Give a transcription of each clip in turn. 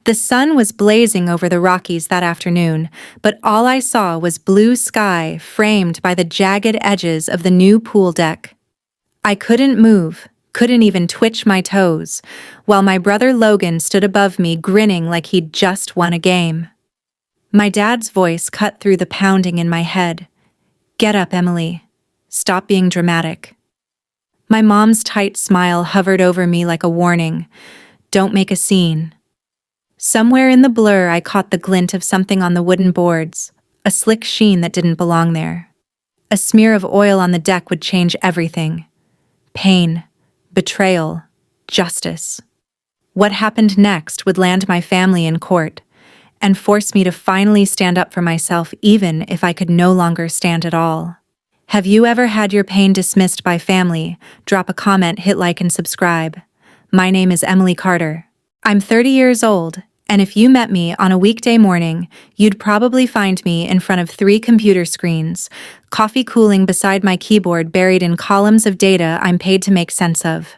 The sun was blazing over the Rockies that afternoon, but all I saw was blue sky framed by the jagged edges of the new pool deck. I couldn't move, couldn't even twitch my toes, while my brother Logan stood above me grinning like he'd just won a game. My dad's voice cut through the pounding in my head. "Get up, Emily. Stop being dramatic." My mom's tight smile hovered over me like a warning. "Don't make a scene." Somewhere in the blur, I caught the glint of something on the wooden boards, a slick sheen that didn't belong there. A smear of oil on the deck would change everything. Pain, betrayal, justice. What happened next would land my family in court and force me to finally stand up for myself even if I could no longer stand at all. Have you ever had your pain dismissed by family? Drop a comment, hit like and subscribe. My name is Emily Carter. I'm 30 years old, and if you met me on a weekday morning, you'd probably find me in front of 3 computer screens, coffee cooling beside my keyboard buried in columns of data I'm paid to make sense of.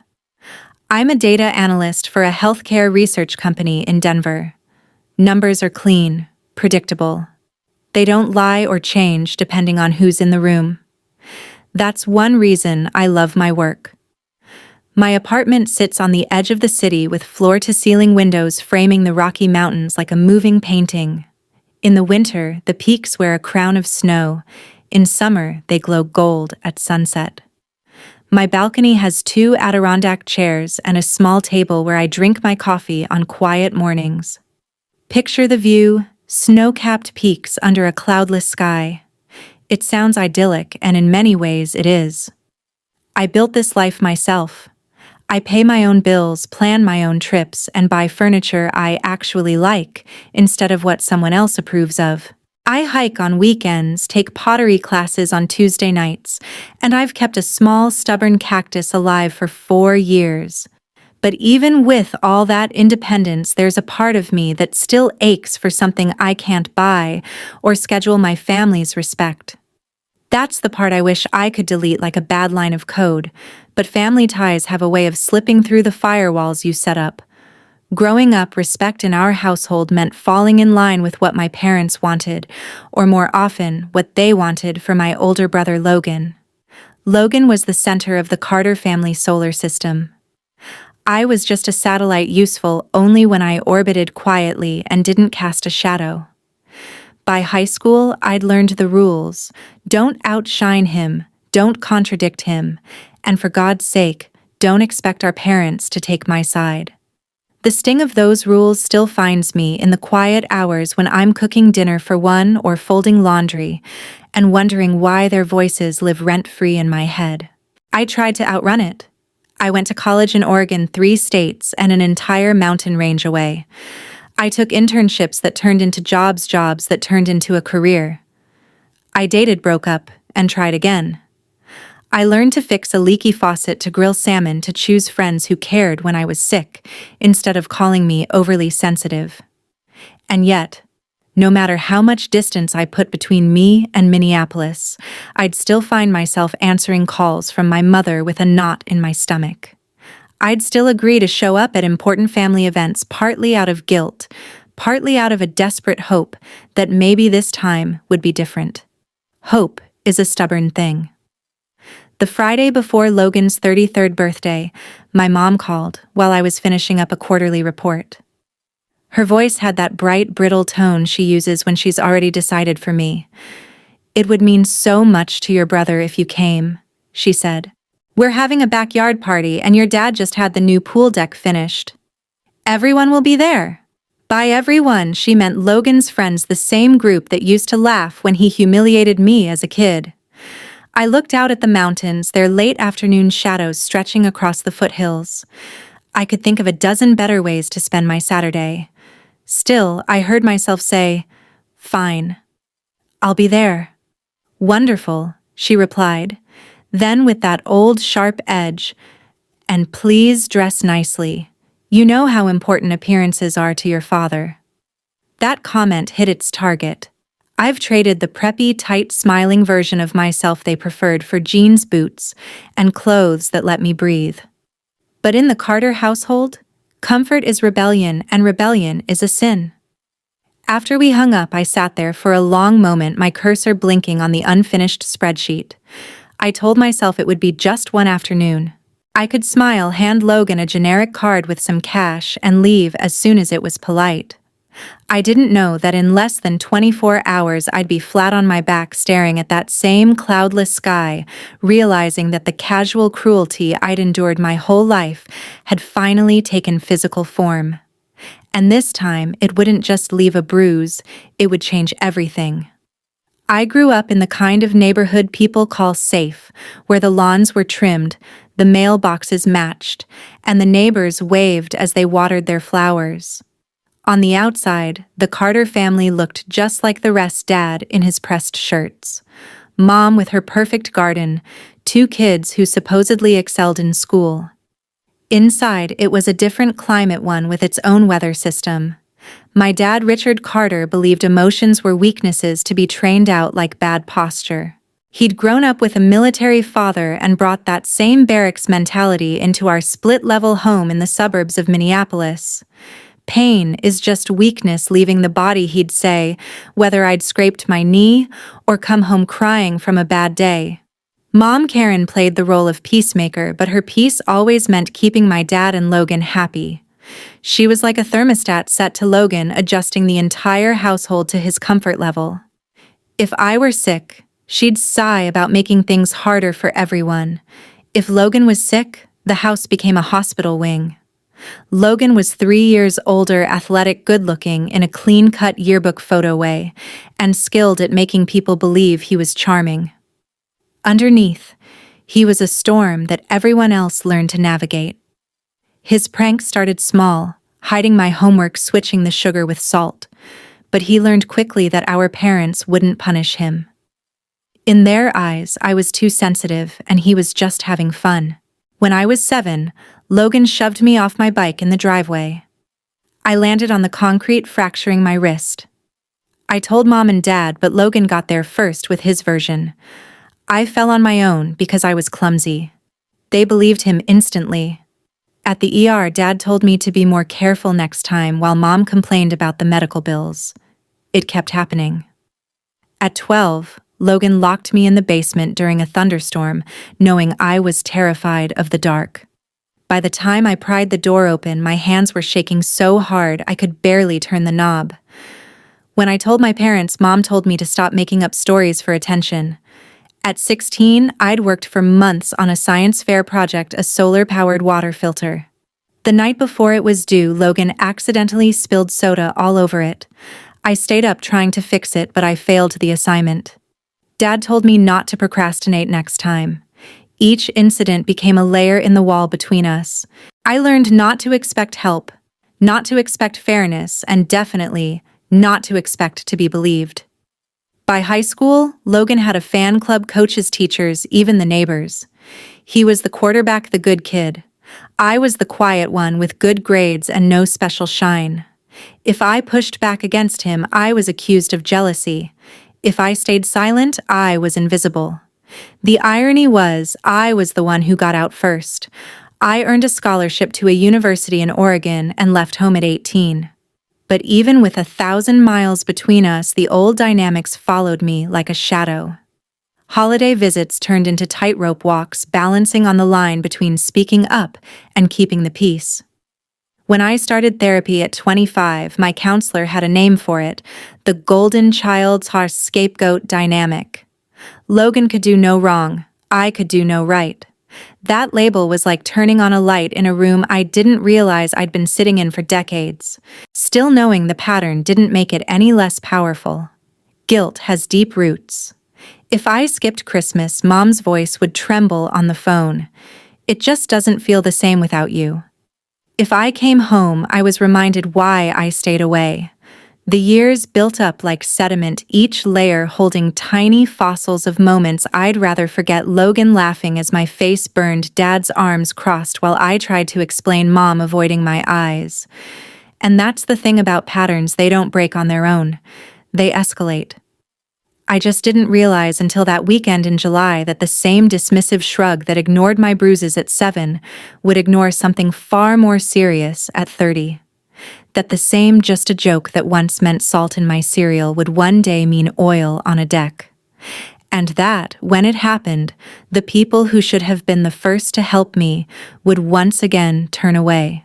I'm a data analyst for a healthcare research company in Denver. Numbers are clean, predictable. They don't lie or change depending on who's in the room. That's one reason I love my work. My apartment sits on the edge of the city with floor-to-ceiling windows framing the Rocky Mountains like a moving painting. In the winter, the peaks wear a crown of snow. In summer, they glow gold at sunset. My balcony has 2 Adirondack chairs and a small table where I drink my coffee on quiet mornings. Picture the view, snow-capped peaks under a cloudless sky. It sounds idyllic, and in many ways it is. I built this life myself. I pay my own bills, plan my own trips, and buy furniture I actually like instead of what someone else approves of. I hike on weekends, take pottery classes on Tuesday nights, and I've kept a small, stubborn cactus alive for 4 years. But even with all that independence, there's a part of me that still aches for something I can't buy or schedule my family's respect. That's the part I wish I could delete like a bad line of code, but family ties have a way of slipping through the firewalls you set up. Growing up, respect in our household meant falling in line with what my parents wanted, or more often, what they wanted for my older brother Logan. Logan was the center of the Carter family solar system. I was just a satellite useful only when I orbited quietly and didn't cast a shadow. By high school, I'd learned the rules. Don't outshine him, don't contradict him, and for God's sake, don't expect our parents to take my side. The sting of those rules still finds me in the quiet hours when I'm cooking dinner for one or folding laundry and wondering why their voices live rent-free in my head. I tried to outrun it. I went to college in Oregon, 3 states, and an entire mountain range away. I took internships that turned into jobs that turned into a career. I dated, broke up, and tried again. I learned to fix a leaky faucet, to grill salmon, to choose friends who cared when I was sick, instead of calling me overly sensitive. And yet, no matter how much distance I put between me and Minneapolis, I'd still find myself answering calls from my mother with a knot in my stomach. I'd still agree to show up at important family events partly out of guilt, partly out of a desperate hope that maybe this time would be different. Hope is a stubborn thing. The Friday before Logan's 33rd birthday, my mom called while I was finishing up a quarterly report. Her voice had that bright, brittle tone she uses when she's already decided for me. "It would mean so much to your brother if you came," she said. "We're having a backyard party and your dad just had the new pool deck finished. Everyone will be there." By everyone, she meant Logan's friends, the same group that used to laugh when he humiliated me as a kid. I looked out at the mountains, their late afternoon shadows stretching across the foothills. I could think of a dozen better ways to spend my Saturday. Still, I heard myself say, "Fine. I'll be there." "Wonderful," she replied. Then with that old sharp edge, "And please dress nicely. You know how important appearances are to your father." That comment hit its target. I've traded the preppy, tight, smiling version of myself they preferred for jeans, boots, and clothes that let me breathe. But in the Carter household, Comfort is rebellion, and rebellion is a sin. After we hung up, I sat there for a long moment, my cursor blinking on the unfinished spreadsheet. I told myself it would be just one afternoon. I could smile, hand Logan a generic card with some cash, and leave as soon as it was polite. I didn't know that in less than 24 hours I'd be flat on my back staring at that same cloudless sky, realizing that the casual cruelty I'd endured my whole life had finally taken physical form. And this time, it wouldn't just leave a bruise, it would change everything. I grew up in the kind of neighborhood people call safe, where the lawns were trimmed, the mailboxes matched, and the neighbors waved as they watered their flowers. On the outside, the Carter family looked just like the rest: Dad in his pressed shirts, Mom with her perfect garden, 2 kids who supposedly excelled in school. Inside, it was a different climate, one with its own weather system. My dad, Richard Carter, believed emotions were weaknesses to be trained out like bad posture. He'd grown up with a military father and brought that same barracks mentality into our split-level home in the suburbs of Minneapolis. Pain is just weakness leaving the body, he'd say, whether I'd scraped my knee or come home crying from a bad day. Mom Karen played the role of peacemaker, but her peace always meant keeping my dad and Logan happy. She was like a thermostat set to Logan, adjusting the entire household to his comfort level. If I were sick, she'd sigh about making things harder for everyone. If Logan was sick, the house became a hospital wing. Logan was 3 years older, athletic, good-looking, in a clean-cut yearbook photo way, and skilled at making people believe he was charming. Underneath, he was a storm that everyone else learned to navigate. His pranks started small, hiding my homework, switching the sugar with salt, but he learned quickly that our parents wouldn't punish him. In their eyes, I was too sensitive, and he was just having fun. When I was 7, Logan shoved me off my bike in the driveway. I landed on the concrete, fracturing my wrist. I told Mom and Dad, but Logan got there first with his version. I fell on my own because I was clumsy. They believed him instantly. At the ER, Dad told me to be more careful next time, while Mom complained about the medical bills. It kept happening. At 12, Logan locked me in the basement during a thunderstorm, knowing I was terrified of the dark. By the time I pried the door open, my hands were shaking so hard I could barely turn the knob. When I told my parents, Mom told me to stop making up stories for attention. At 16, I'd worked for months on a science fair project, a solar-powered water filter. The night before it was due, Logan accidentally spilled soda all over it. I stayed up trying to fix it, but I failed the assignment. Dad told me not to procrastinate next time. Each incident became a layer in the wall between us. I learned not to expect help, not to expect fairness, and definitely not to expect to be believed. By high school, Logan had a fan club, coaches, teachers, even the neighbors. He was the quarterback, the good kid. I was the quiet one with good grades and no special shine. If I pushed back against him, I was accused of jealousy. If I stayed silent, I was invisible. The irony was, I was the one who got out first. I earned a scholarship to a university in Oregon and left home at 18. But even with 1,000 miles between us, the old dynamics followed me like a shadow. Holiday visits turned into tightrope walks, balancing on the line between speaking up and keeping the peace. When I started therapy at 25, my counselor had a name for it: the golden child's scapegoat dynamic. Logan could do no wrong, I could do no right. That label was like turning on a light in a room I didn't realize I'd been sitting in for decades. Still, knowing the pattern didn't make it any less powerful. Guilt has deep roots. If I skipped Christmas, Mom's voice would tremble on the phone. "It just doesn't feel the same without you." If I came home, I was reminded why I stayed away. The years built up like sediment, each layer holding tiny fossils of moments I'd rather forget. Logan laughing as my face burned, Dad's arms crossed while I tried to explain, Mom avoiding my eyes. And that's the thing about patterns, they don't break on their own. They escalate. I just didn't realize until that weekend in July that the same dismissive shrug that ignored my bruises at 7 would ignore something far more serious at 30. That the same just a joke that once meant salt in my cereal would one day mean oil on a deck. And that, when it happened, the people who should have been the first to help me would once again turn away.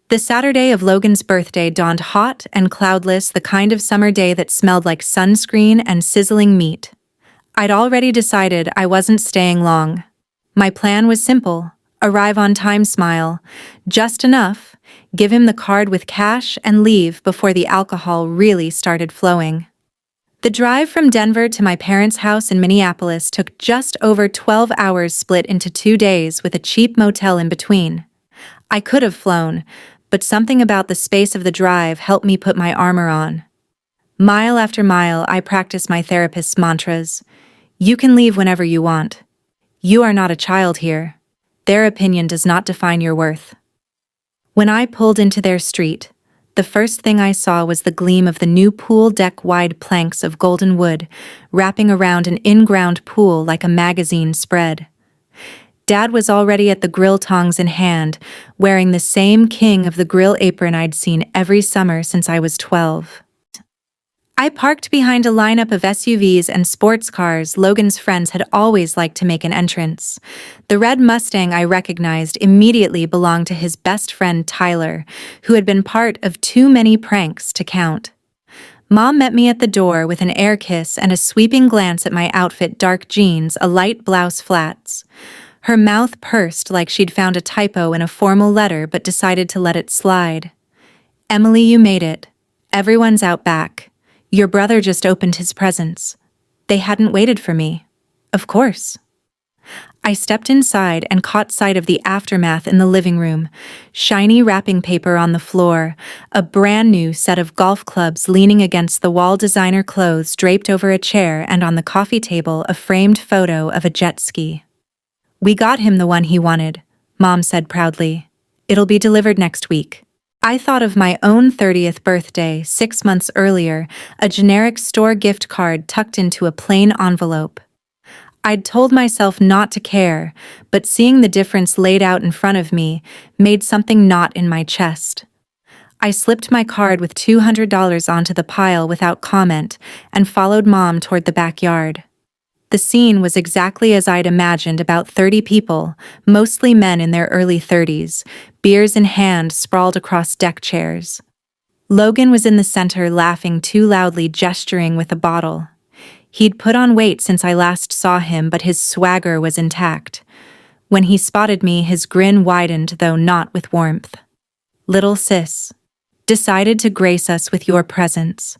The Saturday of Logan's birthday dawned hot and cloudless, the kind of summer day that smelled like sunscreen and sizzling meat. I'd already decided I wasn't staying long. My plan was simple: arrive on time, smile, just enough, give him the card with cash, and leave before the alcohol really started flowing. The drive from Denver to my parents' house in Minneapolis took just over 12 hours, split into 2 days with a cheap motel in between. I could have flown, but something about the space of the drive helped me put my armor on. Mile after mile, I practiced my therapist's mantras. You can leave whenever you want. You are not a child here. Their opinion does not define your worth. When I pulled into their street, the first thing I saw was the gleam of the new pool deck-wide planks of golden wood, wrapping around an in-ground pool like a magazine spread. Dad was already at the grill, tongs in hand, wearing the same king of the grill apron I'd seen every summer since I was 12. I parked behind a lineup of SUVs and sports cars Logan's friends had always liked to make an entrance. The red Mustang I recognized immediately belonged to his best friend Tyler, who had been part of too many pranks to count. Mom met me at the door with an air kiss and a sweeping glance at my outfit: dark jeans, a light blouse, flats. Her mouth pursed like she'd found a typo in a formal letter but decided to let it slide. Emily, you made it. Everyone's out back. Your brother just opened his presents. They hadn't waited for me. Of course. I stepped inside and caught sight of the aftermath in the living room: shiny wrapping paper on the floor, a brand new set of golf clubs leaning against the wall, designer clothes draped over a chair, and on the coffee table a framed photo of a jet ski. We got him the one he wanted, Mom said proudly. It'll be delivered next week. I thought of my own 30th birthday 6 months earlier, a generic store gift card tucked into a plain envelope. I'd told myself not to care, but seeing the difference laid out in front of me made something knot in my chest. I slipped my card with $200 onto the pile without comment and followed Mom toward the backyard. The scene was exactly as I'd imagined: about 30 people, mostly men in their early 30s, beers in hand, sprawled across deck chairs. Logan was in the center, laughing too loudly, gesturing with a bottle. He'd put on weight since I last saw him, but his swagger was intact. When he spotted me, his grin widened, though not with warmth. Little sis. Decided to grace us with your presence.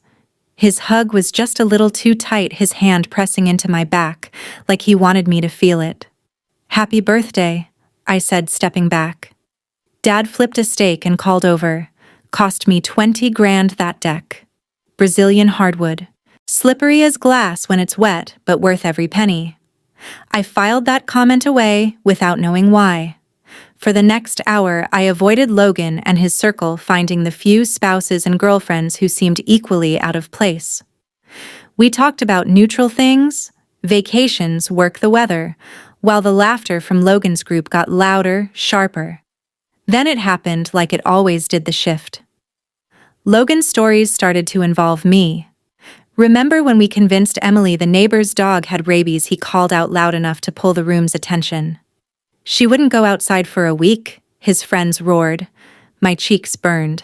His hug was just a little too tight, his hand pressing into my back, like he wanted me to feel it. Happy birthday, I said, stepping back. Dad flipped a steak and called over. Cost me 20 grand, that deck. Brazilian hardwood. Slippery as glass when it's wet, but worth every penny. I filed that comment away without knowing why. For the next hour, I avoided Logan and his circle, finding the few spouses and girlfriends who seemed equally out of place. We talked about neutral things, vacations, work, the weather, while the laughter from Logan's group got louder, sharper. Then it happened, like it always did: the shift. Logan's stories started to involve me. Remember when we convinced Emily the neighbor's dog had rabies? He called out loud enough to pull the room's attention. She wouldn't go outside for a week, his friends roared. My cheeks burned.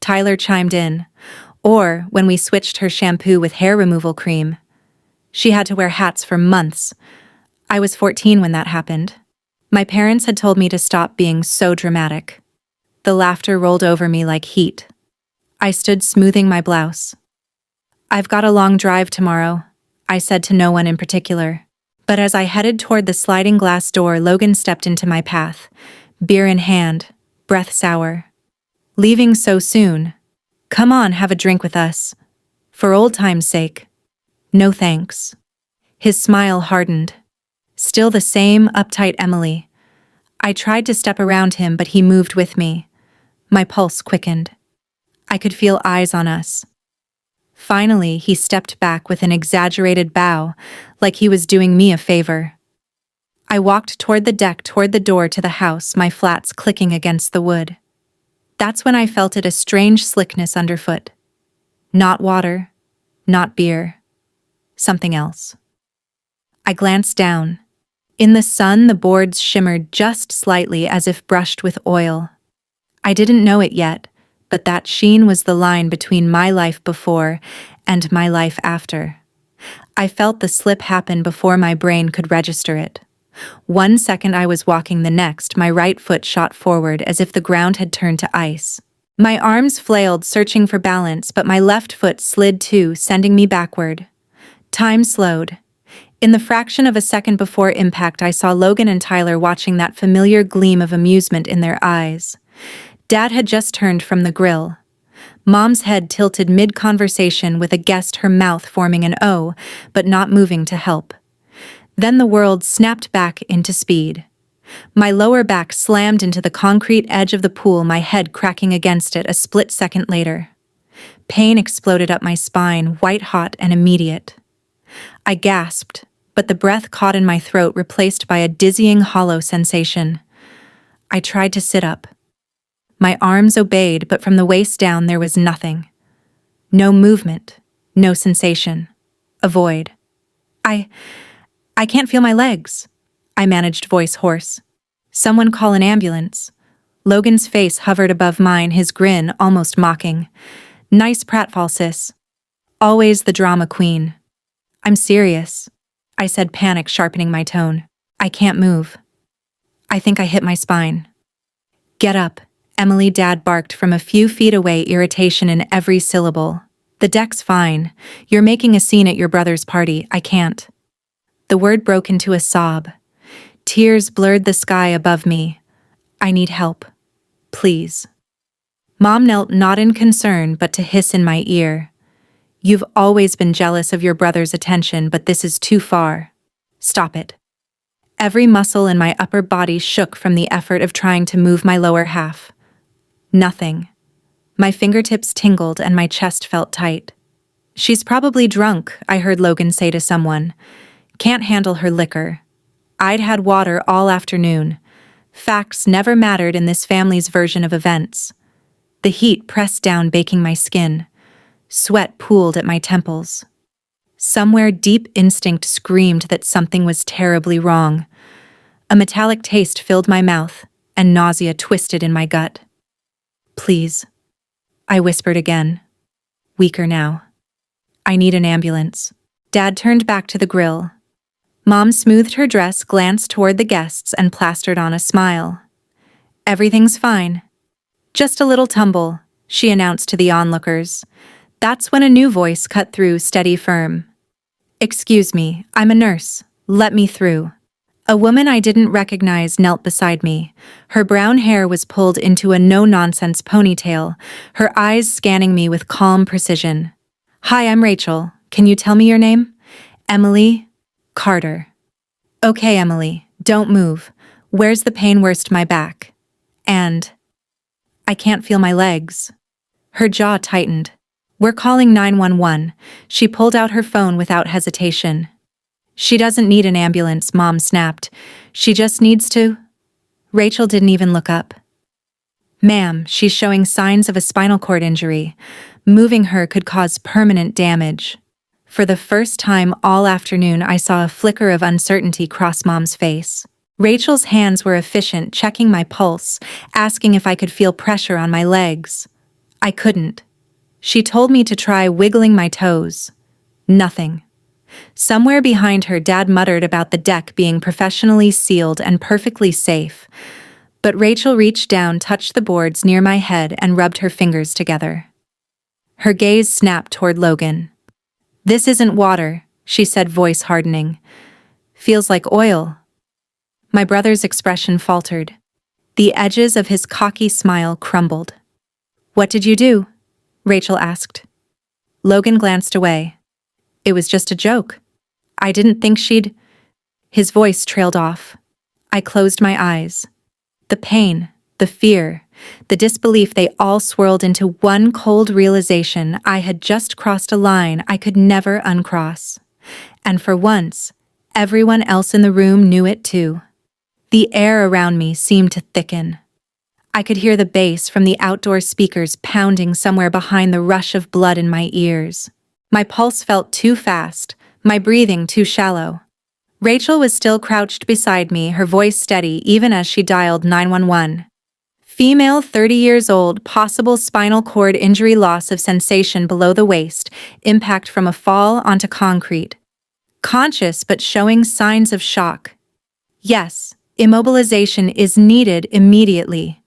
Tyler chimed in. Or when we switched her shampoo with hair removal cream. She had to wear hats for months. I was 14 when that happened. My parents had told me to stop being so dramatic. The laughter rolled over me like heat. I stood smoothing my blouse. I've got a long drive tomorrow, I said to no one in particular. But as I headed toward the sliding glass door, Logan stepped into my path, beer in hand, breath sour. Leaving so soon? Come on, have a drink with us. For old time's sake. No thanks. His smile hardened. Still the same uptight Emily. I tried to step around him, but he moved with me. My pulse quickened. I could feel eyes on us. Finally, he stepped back with an exaggerated bow, like he was doing me a favor. I walked toward the deck, toward the door to the house, my flats clicking against the wood. That's when I felt it, a strange slickness underfoot. Not water, not beer, something else. I glanced down. In the sun, the boards shimmered just slightly as if brushed with oil. I didn't know it yet, but that sheen was the line between my life before and my life after. I felt the slip happen before my brain could register it. 1 second I was walking, the next my right foot shot forward as if the ground had turned to ice. My arms flailed, searching for balance, but my left foot slid too, sending me backward. Time slowed. In the fraction of a second before impact, I saw Logan and Tyler watching, that familiar gleam of amusement in their eyes. Dad had just turned from the grill. Mom's head tilted mid-conversation with a guest, her mouth forming an O, but not moving to help. Then the world snapped back into speed. My lower back slammed into the concrete edge of the pool, my head cracking against it a split second later. Pain exploded up my spine, white-hot and immediate. I gasped, but the breath caught in my throat, replaced by a dizzying, hollow sensation. I tried to sit up. My arms obeyed, but from the waist down there was nothing. No movement, no sensation. A void. I can't feel my legs, I managed, voice hoarse. Someone call an ambulance. Logan's face hovered above mine, his grin almost mocking. Nice pratfall, sis. Always the drama queen. I'm serious, I said, panic sharpening my tone. I can't move. I think I hit my spine. Get up, Emily, Dad barked from a few feet away, irritation in every syllable. The deck's fine. You're making a scene at your brother's party. I can't. The word broke into a sob. Tears blurred the sky above me. I need help. Please. Mom knelt, not in concern, but to hiss in my ear. You've always been jealous of your brother's attention, but this is too far. Stop it. Every muscle in my upper body shook from the effort of trying to move my lower half. Nothing. My fingertips tingled and my chest felt tight. She's probably drunk, I heard Logan say to someone. Can't handle her liquor. I'd had water all afternoon. Facts never mattered in this family's version of events. The heat pressed down, baking my skin. Sweat pooled at my temples. Somewhere deep, instinct screamed that something was terribly wrong. A metallic taste filled my mouth, and nausea twisted in my gut. Please, I whispered again. Weaker now. I need an ambulance. Dad turned back to the grill. Mom smoothed her dress, glanced toward the guests, and plastered on a smile. Everything's fine. Just a little tumble, she announced to the onlookers. That's when a new voice cut through, steady, firm. Excuse me, I'm a nurse. Let me through. A woman I didn't recognize knelt beside me. Her brown hair was pulled into a no-nonsense ponytail, her eyes scanning me with calm precision. Hi, I'm Rachel. Can you tell me your name? Emily Carter. Okay, Emily, don't move. Where's the pain? Worst my back. And I can't feel my legs. Her jaw tightened. We're calling 911. She pulled out her phone without hesitation. She doesn't need an ambulance, Mom snapped. She just needs to. Rachel didn't even look up. Ma'am, she's showing signs of a spinal cord injury. Moving her could cause permanent damage. For the first time all afternoon, I saw a flicker of uncertainty cross Mom's face. Rachel's hands were efficient, checking my pulse, asking if I could feel pressure on my legs. I couldn't. She told me to try wiggling my toes. Nothing. Somewhere behind her, Dad muttered about the deck being professionally sealed and perfectly safe. But Rachel reached down, touched the boards near my head, and rubbed her fingers together. Her gaze snapped toward Logan. This isn't water, she said, voice hardening. Feels like oil. My brother's expression faltered. The edges of his cocky smile crumbled. What did you do? Rachel asked. Logan glanced away. It was just a joke. I didn't think she'd... His voice trailed off. I closed my eyes. The pain, the fear, The disbelief they all swirled into one cold realization: I had just crossed a line I could never uncross. And for once, everyone else in the room knew it too. The air around me seemed to thicken. I could hear the bass from the outdoor speakers pounding somewhere behind the rush of blood in my ears. My pulse felt too fast, my breathing too shallow. Rachel was still crouched beside me, her voice steady even as she dialed 911. Female, 30 years old, possible spinal cord injury, loss of sensation below the waist, impact from a fall onto concrete. Conscious but showing signs of shock. Yes, immobilization is needed immediately.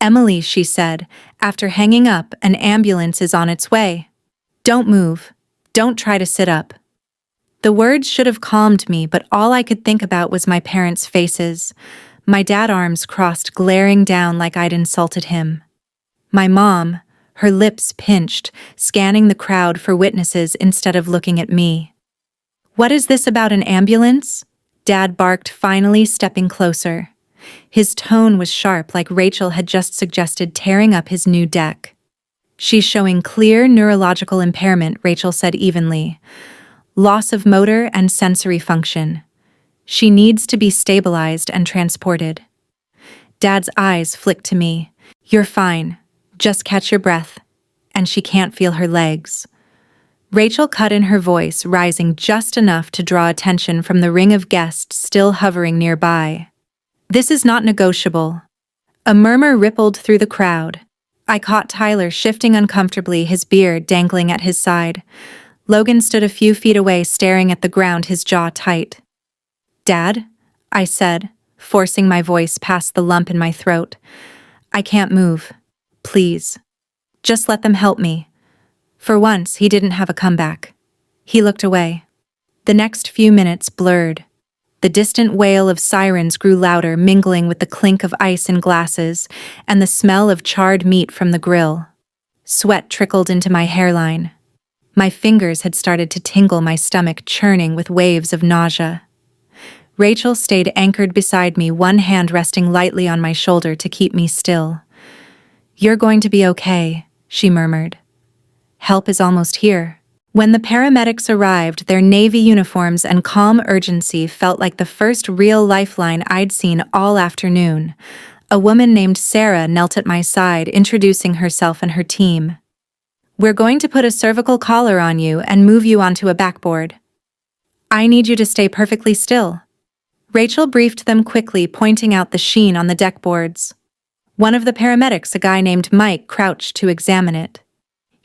Emily, she said, after hanging up, an ambulance is on its way. Don't move. Don't try to sit up. The words should have calmed me, but all I could think about was my parents' faces. My dad, arms crossed, glaring down like I'd insulted him. My mom, her lips pinched, scanning the crowd for witnesses instead of looking at me. What is this about an ambulance? Dad barked, finally stepping closer. His tone was sharp, like Rachel had just suggested tearing up his new deck. She's showing clear neurological impairment, Rachel said evenly. Loss of motor and sensory function. She needs to be stabilized and transported. Dad's eyes flicked to me. You're fine. Just catch your breath. And she can't feel her legs. Rachel cut in, her voice rising just enough to draw attention from the ring of guests still hovering nearby. This is not negotiable. A murmur rippled through the crowd. I caught Tyler shifting uncomfortably, his beard dangling at his side. Logan stood a few feet away, staring at the ground, his jaw tight. Dad, I said, forcing my voice past the lump in my throat. I can't move. Please. Just let them help me. For once, he didn't have a comeback. He looked away. The next few minutes blurred. The distant wail of sirens grew louder, mingling with the clink of ice in glasses and the smell of charred meat from the grill. Sweat trickled into my hairline. My fingers had started to tingle, my stomach churning with waves of nausea. Rachel stayed anchored beside me, one hand resting lightly on my shoulder to keep me still. You're going to be okay, she murmured. Help is almost here. When the paramedics arrived, their navy uniforms and calm urgency felt like the first real lifeline I'd seen all afternoon. A woman named Sarah knelt at my side, introducing herself and her team. We're going to put a cervical collar on you and move you onto a backboard. I need you to stay perfectly still. Rachel briefed them quickly, pointing out the sheen on the deck boards. One of the paramedics, a guy named Mike, crouched to examine it.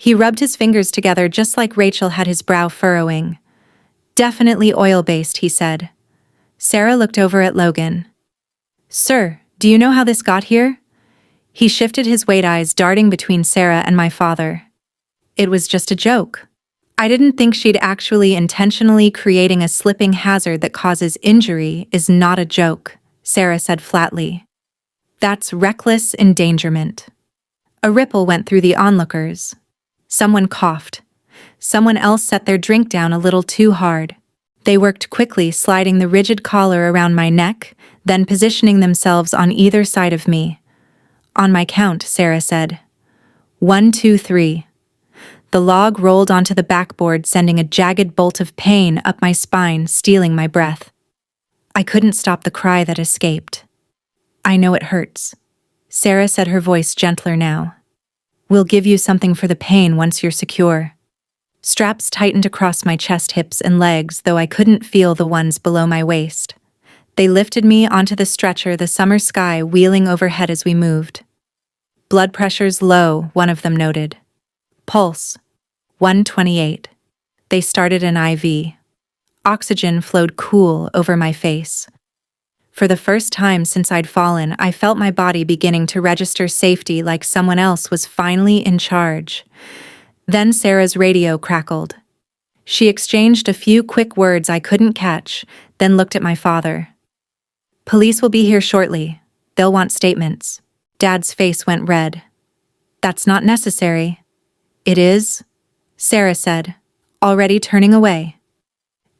He rubbed his fingers together just like Rachel had, his brow furrowing. Definitely oil-based, he said. Sarah looked over at Logan. Sir, do you know how this got here? He shifted, his wide eyes darting between Sarah and my father. It was just a joke. I didn't think she'd actually intentionally creating a slipping hazard that causes injury is not a joke, Sarah said flatly. That's reckless endangerment. A ripple went through the onlookers. Someone coughed. Someone else set their drink down a little too hard. They worked quickly, sliding the rigid collar around my neck, then positioning themselves on either side of me. On my count, Sarah said. 1, 2, 3. The log rolled onto the backboard, sending a jagged bolt of pain up my spine, stealing my breath. I couldn't stop the cry that escaped. I know it hurts. Sarah said, her voice gentler now. We'll give you something for the pain once you're secure. Straps tightened across my chest, hips, and legs, though I couldn't feel the ones below my waist. They lifted me onto the stretcher, the summer sky wheeling overhead as we moved. Blood pressure's low, one of them noted. Pulse, 128. They started an IV. Oxygen flowed cool over my face. For the first time since I'd fallen, I felt my body beginning to register safety, like someone else was finally in charge. Then Sarah's radio crackled. She exchanged a few quick words I couldn't catch, then looked at my father. Police will be here shortly. They'll want statements. Dad's face went red. That's not necessary. It is, Sarah said, already turning away.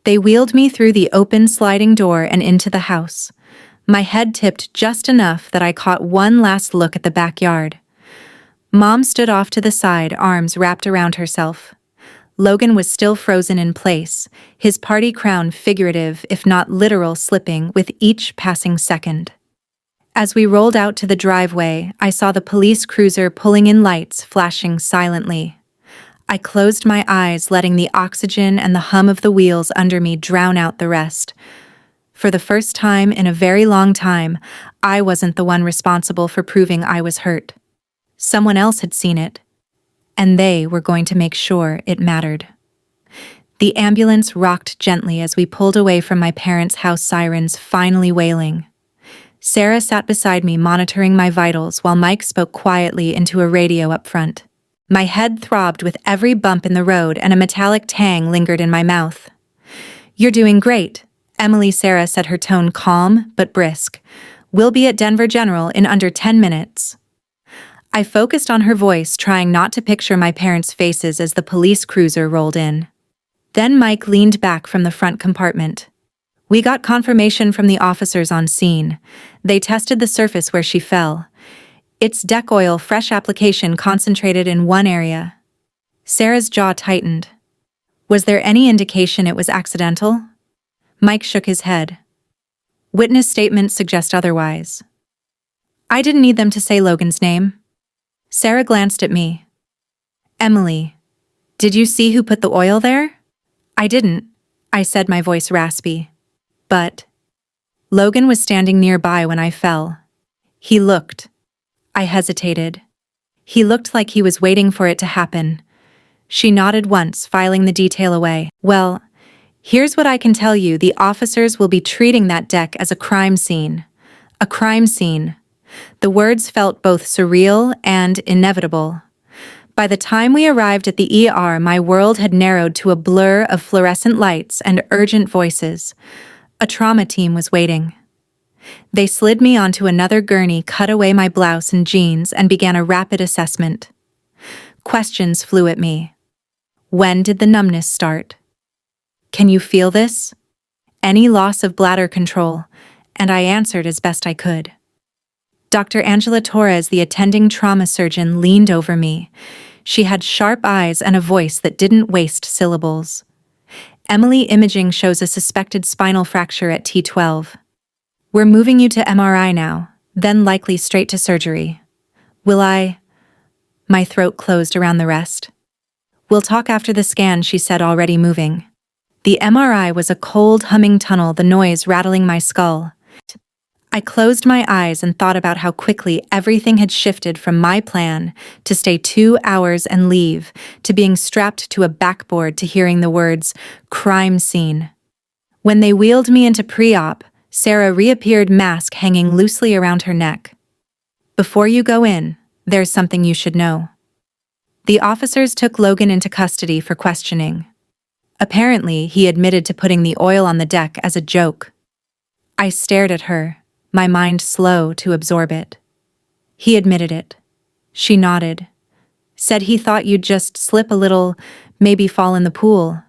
They wheeled me through the open sliding door and into the house. My head tipped just enough that I caught one last look at the backyard. Mom stood off to the side, arms wrapped around herself. Logan was still frozen in place, his party crown figurative if not literal slipping with each passing second. As we rolled out to the driveway, I saw the police cruiser pulling in lights, flashing silently. I closed my eyes, letting the oxygen and the hum of the wheels under me drown out the rest. For the first time in a very long time, I wasn't the one responsible for proving I was hurt. Someone else had seen it, and they were going to make sure it mattered. The ambulance rocked gently as we pulled away from my parents' house, sirens finally wailing. Sarah sat beside me, monitoring my vitals while Mike spoke quietly into a radio up front. My head throbbed with every bump in the road and a metallic tang lingered in my mouth. "You're doing great," Emily Sarah said, her tone calm but brisk. "We'll be at Denver General in under 10 minutes. I focused on her voice, trying not to picture my parents' faces as the police cruiser rolled in. Then Mike leaned back from the front compartment. "We got confirmation from the officers on scene. They tested the surface where she fell. It's deck oil, fresh application concentrated in one area." Sarah's jaw tightened. "Was there any indication it was accidental?" Mike shook his head. "Witness statements suggest otherwise." I didn't need them to say Logan's name. Sarah glanced at me. "Emily, did you see who put the oil there?" "I didn't," I said, my voice raspy. "But..." Logan was standing nearby when I fell. He looked. I hesitated. He looked like he was waiting for it to happen. She nodded once, filing the detail away. "Well, here's what I can tell you. The officers will be treating that deck as a crime scene. A crime scene." The words felt both surreal and inevitable. By the time we arrived at the ER, my world had narrowed to a blur of fluorescent lights and urgent voices. A trauma team was waiting. They slid me onto another gurney, cut away my blouse and jeans, and began a rapid assessment. Questions flew at me. When did the numbness start? Can you feel this? Any loss of bladder control? And I answered as best I could. Dr. Angela Torres, the attending trauma surgeon, leaned over me. She had sharp eyes and a voice that didn't waste syllables. "Emily, imaging shows a suspected spinal fracture at T12. We're moving you to MRI now, then likely straight to surgery. Will I..." My throat closed around the rest. "We'll talk after the scan," she said, already moving. The MRI was a cold, humming tunnel, the noise rattling my skull. I closed my eyes and thought about how quickly everything had shifted from my plan to stay 2 hours and leave, to being strapped to a backboard, to hearing the words, "crime scene." When they wheeled me into pre-op, Sarah reappeared, mask hanging loosely around her neck. "Before you go in, there's something you should know." The officers took Logan into custody for questioning. Apparently, he admitted to putting the oil on the deck as a joke. I stared at her, my mind slow to absorb it. "He admitted it." She nodded. "Said he thought you'd just slip a little, maybe fall in the pool.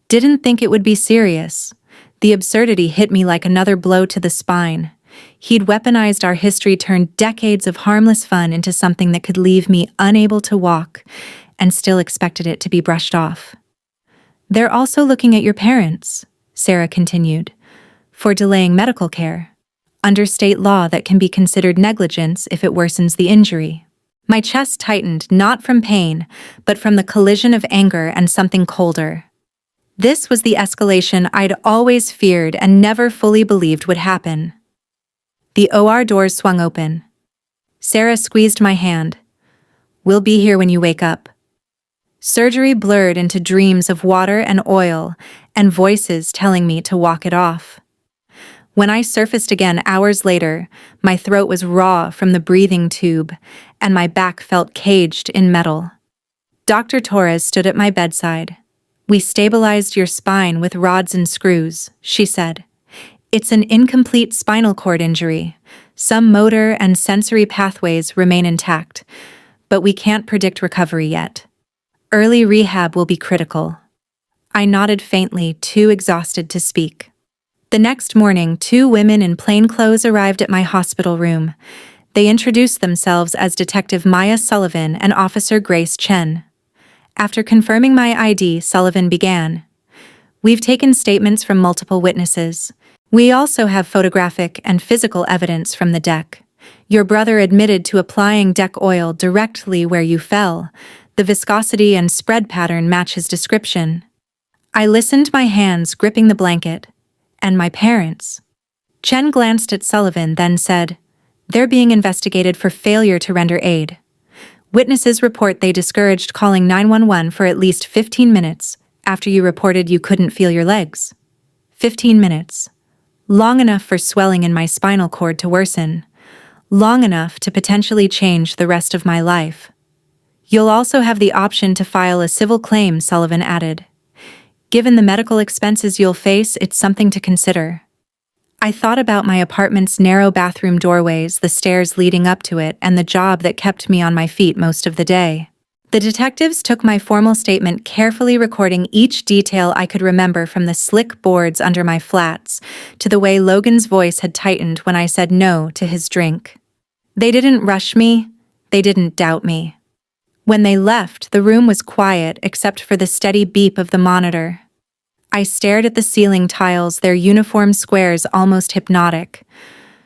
Didn't think it would be serious." The absurdity hit me like another blow to the spine. He'd weaponized our history, turned decades of harmless fun into something that could leave me unable to walk, and still expected it to be brushed off. "They're also looking at your parents," Sarah continued, "for delaying medical care. Under state law, that can be considered negligence if it worsens the injury." My chest tightened, not from pain, but from the collision of anger and something colder. This was the escalation I'd always feared and never fully believed would happen. The OR doors swung open. Sarah squeezed my hand. "We'll be here when you wake up." Surgery blurred into dreams of water and oil, and voices telling me to walk it off. When I surfaced again hours later, my throat was raw from the breathing tube, and my back felt caged in metal. Dr. Torres stood at my bedside. "We stabilized your spine with rods and screws," she said. "It's an incomplete spinal cord injury. Some motor and sensory pathways remain intact, but we can't predict recovery yet. Early rehab will be critical." I nodded faintly, too exhausted to speak. The next morning, 2 women in plain clothes arrived at my hospital room. They introduced themselves as Detective Maya Sullivan and Officer Grace Chen. After confirming my ID, Sullivan began. We've taken statements from multiple witnesses. We also have photographic and physical evidence from the deck. Your brother admitted to applying deck oil directly where you fell. The viscosity and spread pattern match his description. I listened, my hands gripping the blanket. And my parents. Chen glanced at Sullivan, then said, "They're being investigated for failure to render aid. Witnesses report they discouraged calling 911 for at least 15 minutes after you reported you couldn't feel your legs. 15 minutes. Long enough for swelling in my spinal cord to worsen. Long enough to potentially change the rest of my life. You'll also have the option to file a civil claim," Sullivan added. "Given the medical expenses you'll face, it's something to consider." I thought about my apartment's narrow bathroom doorways, the stairs leading up to it, and the job that kept me on my feet most of the day. The detectives took my formal statement, carefully recording each detail I could remember, from the slick boards under my flats to the way Logan's voice had tightened when I said no to his drink. They didn't rush me. They didn't doubt me. When they left, the room was quiet except for the steady beep of the monitor. I stared at the ceiling tiles, their uniform squares almost hypnotic.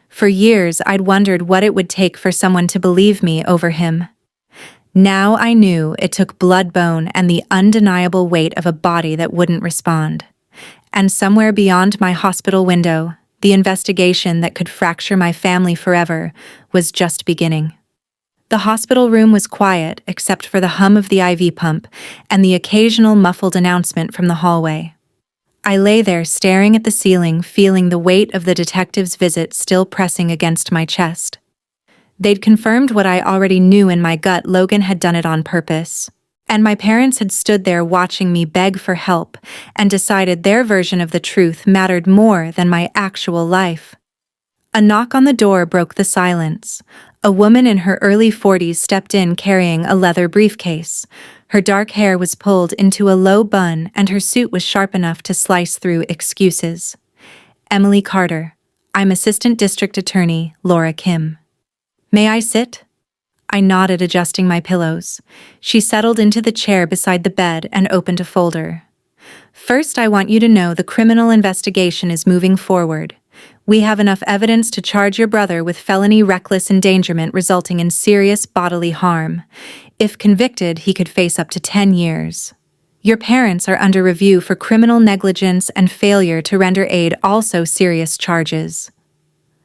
For years, I'd wondered what it would take for someone to believe me over him. Now I knew it took blood, bone, and the undeniable weight of a body that wouldn't respond. And somewhere beyond my hospital window, the investigation that could fracture my family forever was just beginning. The hospital room was quiet except for the hum of the IV pump and the occasional muffled announcement from the hallway. I lay there staring at the ceiling, feeling the weight of the detective's visit still pressing against my chest. They'd confirmed what I already knew in my gut: Logan had done it on purpose. And my parents had stood there watching me beg for help and decided their version of the truth mattered more than my actual life. A knock on the door broke the silence. A woman in her early 40s stepped in carrying a leather briefcase. Her dark hair was pulled into a low bun and her suit was sharp enough to slice through excuses. "Emily Carter. I'm Assistant District Attorney Laura Kim." "May I sit?" I nodded, adjusting my pillows. She settled into the chair beside the bed and opened a folder. "First, I want you to know the criminal investigation is moving forward. We have enough evidence to charge your brother with felony reckless endangerment resulting in serious bodily harm. If convicted, he could face up to 10 years. Your parents are under review for criminal negligence and failure to render aid, also serious charges."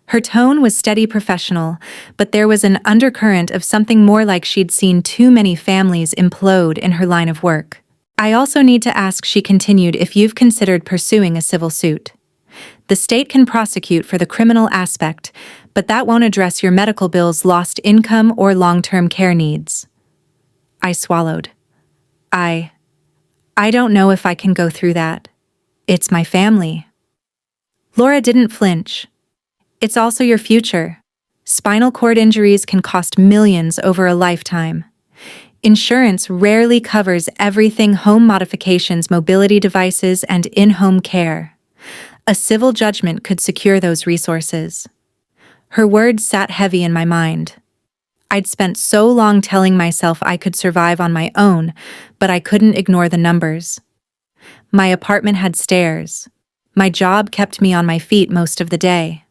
Her tone was steady, professional, but there was an undercurrent of something more, like she'd seen too many families implode in her line of work. "I also need to ask," she continued, "if you've considered pursuing a civil suit. The state can prosecute for the criminal aspect, but that won't address your medical bills, lost income, or long-term care needs." I swallowed. I don't know if I can go through that. It's my family." Laura didn't flinch. "It's also your future. Spinal cord injuries can cost millions over a lifetime. Insurance rarely covers everything: home modifications, mobility devices, and in-home care. A civil judgment could secure those resources." Her words sat heavy in my mind. I'd spent so long telling myself I could survive on my own, but I couldn't ignore the numbers. My apartment had stairs. My job kept me on my feet most of the day.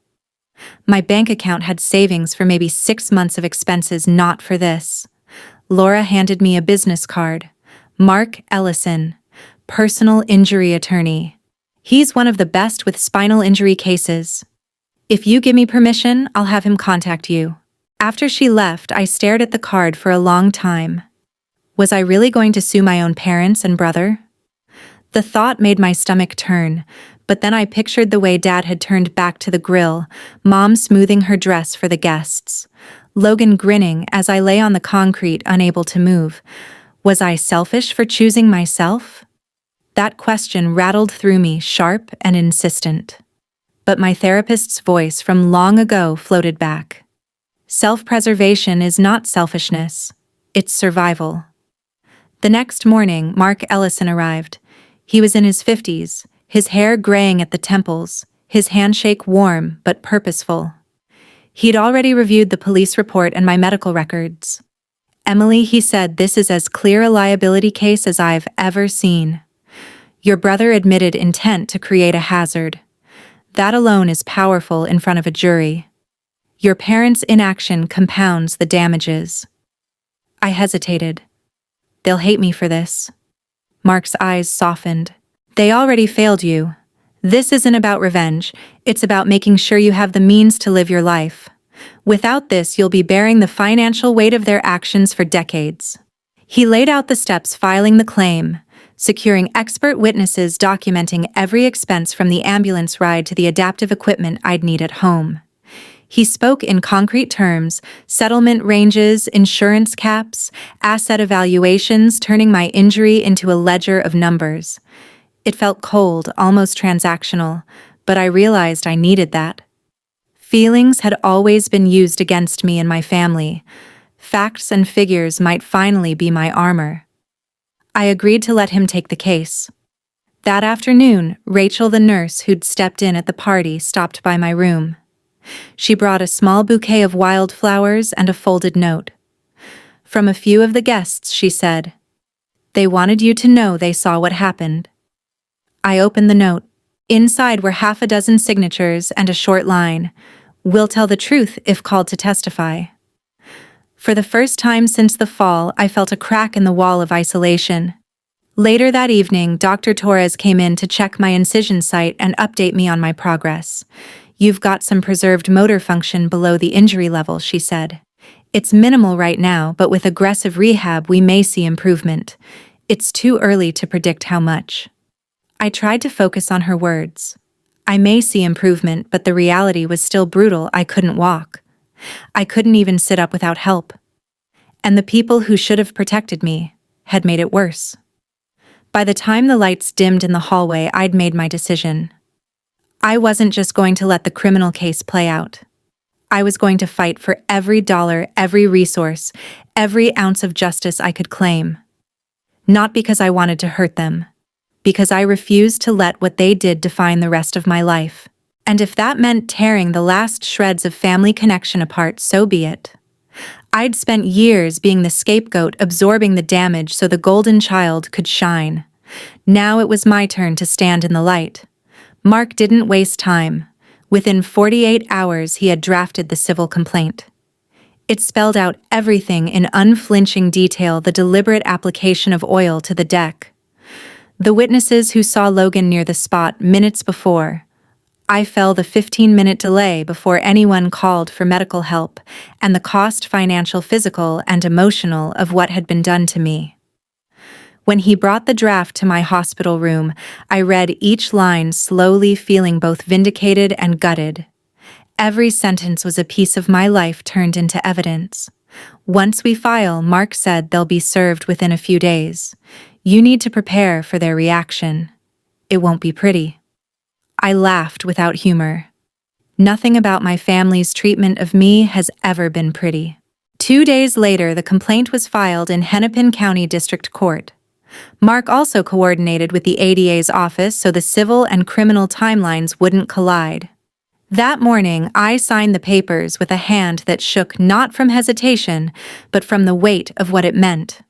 My bank account had savings for maybe 6 months of expenses, not for this. Laura handed me a business card. "Mark Ellison, personal injury attorney. He's one of the best with spinal injury cases. If you give me permission, I'll have him contact you." After she left, I stared at the card for a long time. Was I really going to sue my own parents and brother? The thought made my stomach turn, but then I pictured the way Dad had turned back to the grill, Mom smoothing her dress for the guests, Logan grinning as I lay on the concrete, unable to move. Was I selfish for choosing myself? That question rattled through me, sharp and insistent. But my therapist's voice from long ago floated back. Self-preservation is not selfishness. It's survival. The next morning, Mark Ellison arrived. He was in his 50s, his hair graying at the temples, his handshake warm but purposeful. He'd already reviewed the police report and my medical records. "Emily," he said, "this is as clear a liability case as I've ever seen. Your brother admitted intent to create a hazard. That alone is powerful in front of a jury. Your parents' inaction compounds the damages." I hesitated. "They'll hate me for this." Mark's eyes softened. "They already failed you. This isn't about revenge, it's about making sure you have the means to live your life. Without this, you'll be bearing the financial weight of their actions for decades." He laid out the steps: filing the claim, securing expert witnesses documenting every expense from the ambulance ride to the adaptive equipment I'd need at home. He spoke in concrete terms: settlement ranges, insurance caps, asset evaluations, turning my injury into a ledger of numbers. It felt cold, almost transactional, but I realized I needed that. Feelings had always been used against me and my family. Facts and figures might finally be my armor. I agreed to let him take the case. That afternoon, Rachel, the nurse who'd stepped in at the party, stopped by my room. She brought a small bouquet of wildflowers and a folded note. "From a few of the guests," she said. "They wanted you to know they saw what happened." I opened the note. Inside were half a dozen signatures and a short line: "Will tell the truth if called to testify." For the first time since the fall, I felt a crack in the wall of isolation. Later that evening, Dr. Torres came in to check my incision site and update me on my progress. "You've got some preserved motor function below the injury level," she said. "It's minimal right now, but with aggressive rehab we may see improvement. It's too early to predict how much." I tried to focus on her words. I may see improvement, but the reality was still brutal. I couldn't walk. I couldn't even sit up without help. And the people who should have protected me had made it worse. By the time the lights dimmed in the hallway, I'd made my decision. I wasn't just going to let the criminal case play out. I was going to fight for every dollar, every resource, every ounce of justice I could claim. Not because I wanted to hurt them, because I refused to let what they did define the rest of my life. And if that meant tearing the last shreds of family connection apart, so be it. I'd spent years being the scapegoat, absorbing the damage so the golden child could shine. Now it was my turn to stand in the light. Mark didn't waste time. Within 48 hours, he had drafted the civil complaint. It spelled out everything in unflinching detail: the deliberate application of oil to the deck, the witnesses who saw Logan near the spot minutes before. I fell the 15-minute delay before anyone called for medical help, and the cost, financial, physical, and emotional, of what had been done to me. When he brought the draft to my hospital room, I read each line slowly, feeling both vindicated and gutted. Every sentence was a piece of my life turned into evidence. "Once we file," Mark said, "they'll be served within a few days. You need to prepare for their reaction. It won't be pretty." I laughed without humor. Nothing about my family's treatment of me has ever been pretty. 2 days later, the complaint was filed in Hennepin County District Court. Mark also coordinated with the ADA's office so the civil and criminal timelines wouldn't collide. That morning, I signed the papers with a hand that shook, not from hesitation, but from the weight of what it meant.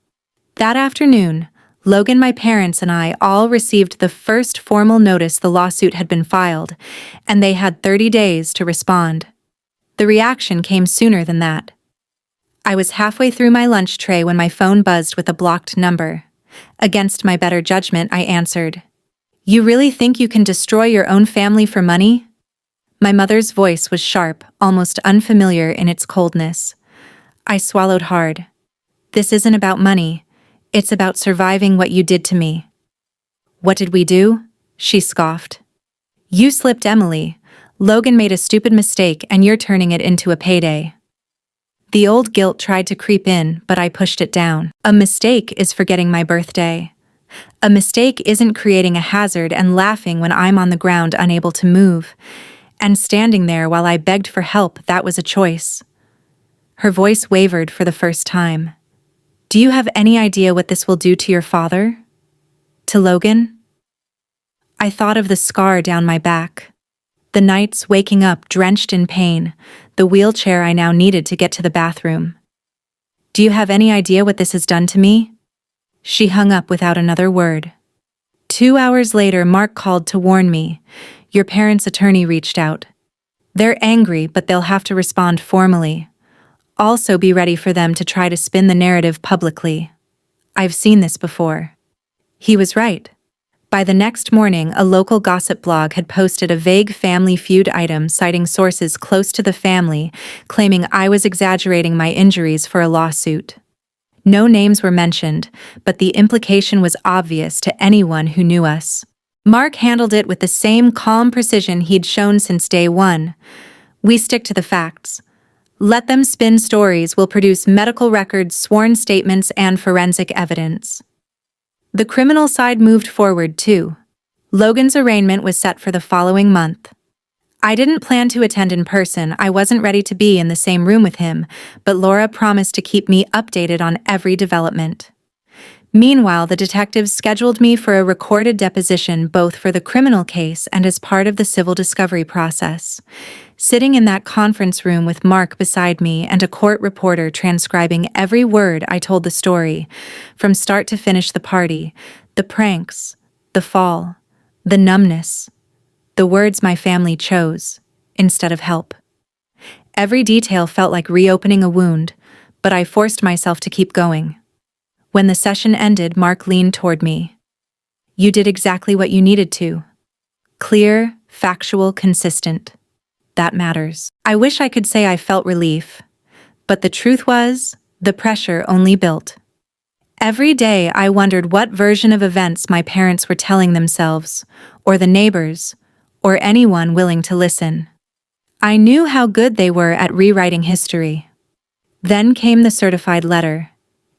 That afternoon, Logan, my parents, and I all received the first formal notice the lawsuit had been filed, and they had 30 days to respond. The reaction came sooner than that. I was halfway through my lunch tray when my phone buzzed with a blocked number. Against my better judgment, I answered. "You really think you can destroy your own family for money?" My mother's voice was sharp, almost unfamiliar in its coldness. I swallowed hard. "This isn't about money. It's about surviving what you did to me." "What did we do?" she scoffed. "You slipped, Emily. Logan made a stupid mistake and you're turning it into a payday." The old guilt tried to creep in, but I pushed it down. A mistake is forgetting my birthday. A mistake isn't creating a hazard and laughing when I'm on the ground unable to move. And standing there while I begged for help, that was a choice. Her voice wavered for the first time. "Do you have any idea what this will do to your father? To Logan?" I thought of the scar down my back. The nights waking up drenched in pain, the wheelchair I now needed to get to the bathroom. Do you have any idea what this has done to me? She hung up without another word. 2 hours later, Mark called to warn me. Your parents' attorney reached out. They're angry, but they'll have to respond formally. Also be ready for them to try to spin the narrative publicly. I've seen this before. He was right. By the next morning, a local gossip blog had posted a vague family feud item citing sources close to the family, claiming I was exaggerating my injuries for a lawsuit. No names were mentioned, but the implication was obvious to anyone who knew us. Mark handled it with the same calm precision he'd shown since day one. We stick to the facts. Let them spin stories. We'll produce medical records, sworn statements, and forensic evidence. The criminal side moved forward, too. Logan's arraignment was set for the following month. I didn't plan to attend in person. I wasn't ready to be in the same room with him, but Laura promised to keep me updated on every development. Meanwhile, the detectives scheduled me for a recorded deposition both for the criminal case and as part of the civil discovery process. Sitting in that conference room with Mark beside me and a court reporter transcribing every word I told the story, from start to finish, the party, the pranks, the fall, the numbness, the words my family chose instead of help. Every detail felt like reopening a wound, but I forced myself to keep going. When the session ended, Mark leaned toward me. You did exactly what you needed to. Clear, factual, consistent. That matters. I wish I could say I felt relief, but the truth was, the pressure only built. Every day I wondered what version of events my parents were telling themselves, or the neighbors, or anyone willing to listen. I knew how good they were at rewriting history. Then came the certified letter.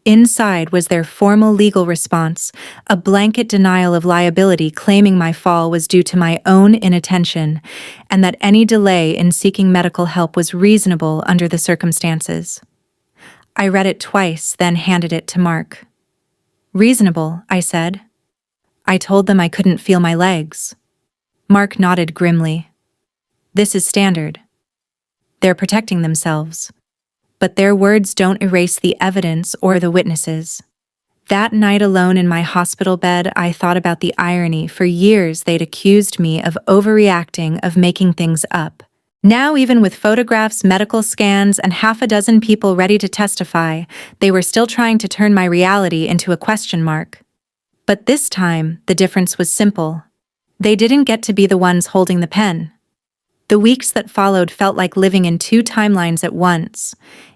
Inside was their formal legal response, a blanket denial of liability claiming my fall was due to my own inattention, and that any delay in seeking medical help was reasonable under the circumstances. I read it twice, then handed it to Mark. Reasonable, I said. I told them I couldn't feel my legs. Mark nodded grimly. This is standard. They're protecting themselves. But their words don't erase the evidence or the witnesses. That night alone in my hospital bed, I thought about the irony. For years, they'd accused me of overreacting, of making things up. Now, even with photographs, medical scans, and half a dozen people ready to testify, they were still trying to turn my reality into a question mark. But this time, the difference was simple. They didn't get to be the ones holding the pen. The weeks that followed felt like living in two timelines at once.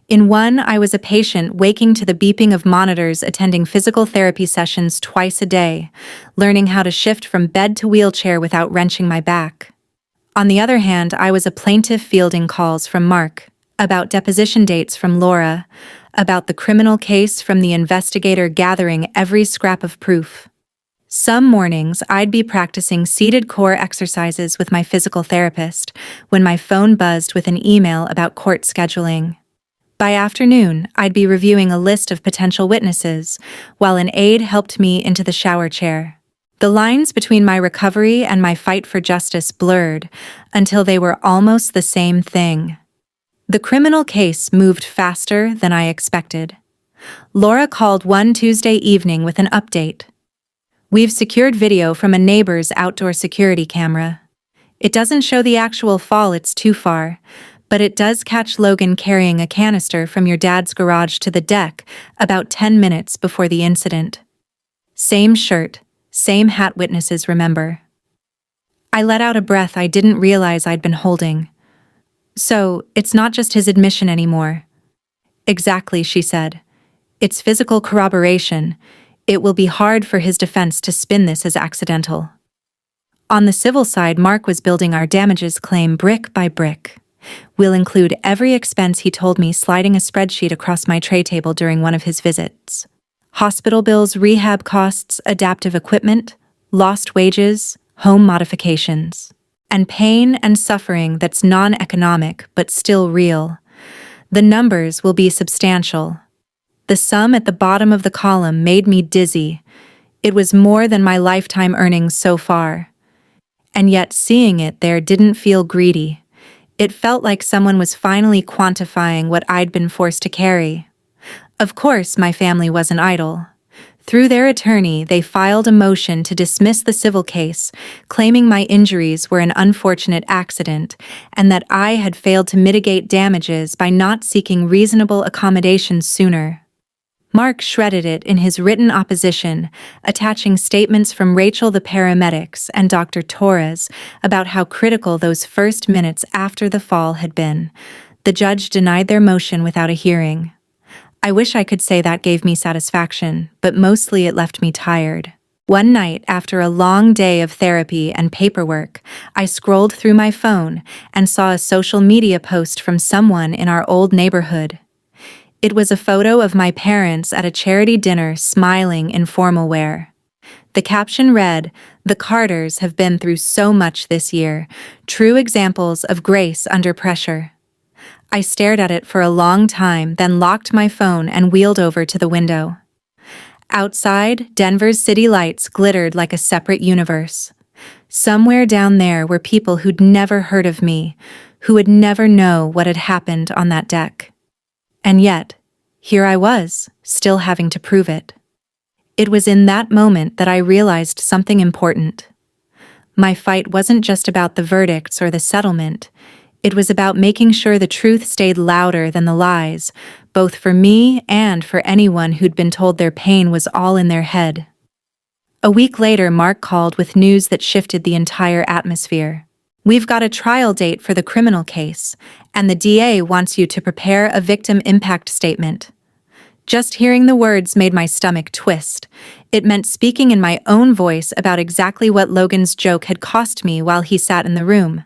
In one, I was a patient waking to the beeping of monitors, attending physical therapy sessions twice a day, learning how to shift from bed to wheelchair without wrenching my back. On the other hand, I was a plaintiff fielding calls from Mark, about deposition dates from Laura, about the criminal case from the investigator gathering every scrap of proof. Some mornings, I'd be practicing seated core exercises with my physical therapist when my phone buzzed with an email about court scheduling. By afternoon, I'd be reviewing a list of potential witnesses, while an aide helped me into the shower chair. The lines between my recovery and my fight for justice blurred until they were almost the same thing. The criminal case moved faster than I expected. Laura called one Tuesday evening with an update. We've secured video from a neighbor's outdoor security camera. It doesn't show the actual fall, it's too far, but it does catch Logan carrying a canister from your dad's garage to the deck about 10 minutes before the incident. Same shirt, same hat, witnesses remember. I let out a breath I didn't realize I'd been holding. So, it's not just his admission anymore. Exactly, she said. It's physical corroboration. It will be hard for his defense to spin this as accidental. On the civil side, Mark was building our damages claim brick by brick. We'll include every expense, he told me, sliding a spreadsheet across my tray table during one of his visits. Hospital bills, rehab costs, adaptive equipment, lost wages, home modifications. And pain and suffering that's non-economic but still real. The numbers will be substantial. The sum at the bottom of the column made me dizzy. It was more than my lifetime earnings so far. And yet seeing it there didn't feel greedy. It felt like someone was finally quantifying what I'd been forced to carry. Of course, my family wasn't idle. Through their attorney, they filed a motion to dismiss the civil case, claiming my injuries were an unfortunate accident and that I had failed to mitigate damages by not seeking reasonable accommodations sooner. Mark shredded it in his written opposition, attaching statements from Rachel the paramedics and Dr. Torres about how critical those first minutes after the fall had been. The judge denied their motion without a hearing. I wish I could say that gave me satisfaction, but mostly it left me tired. One night, after a long day of therapy and paperwork, I scrolled through my phone and saw a social media post from someone in our old neighborhood. It was a photo of my parents at a charity dinner smiling in formal wear. The caption read, "The Carters have been through so much this year, true examples of grace under pressure." I stared at it for a long time, then locked my phone and wheeled over to the window. Outside, Denver's city lights glittered like a separate universe. Somewhere down there were people who'd never heard of me, who would never know what had happened on that deck. And yet, here I was, still having to prove it. It was in that moment that I realized something important. My fight wasn't just about the verdicts or the settlement. It was about making sure the truth stayed louder than the lies, both for me and for anyone who'd been told their pain was all in their head. A week later, Mark called with news that shifted the entire atmosphere. "We've got a trial date for the criminal case, and the DA wants you to prepare a victim impact statement." Just hearing the words made my stomach twist. It meant speaking in my own voice about exactly what Logan's joke had cost me while he sat in the room.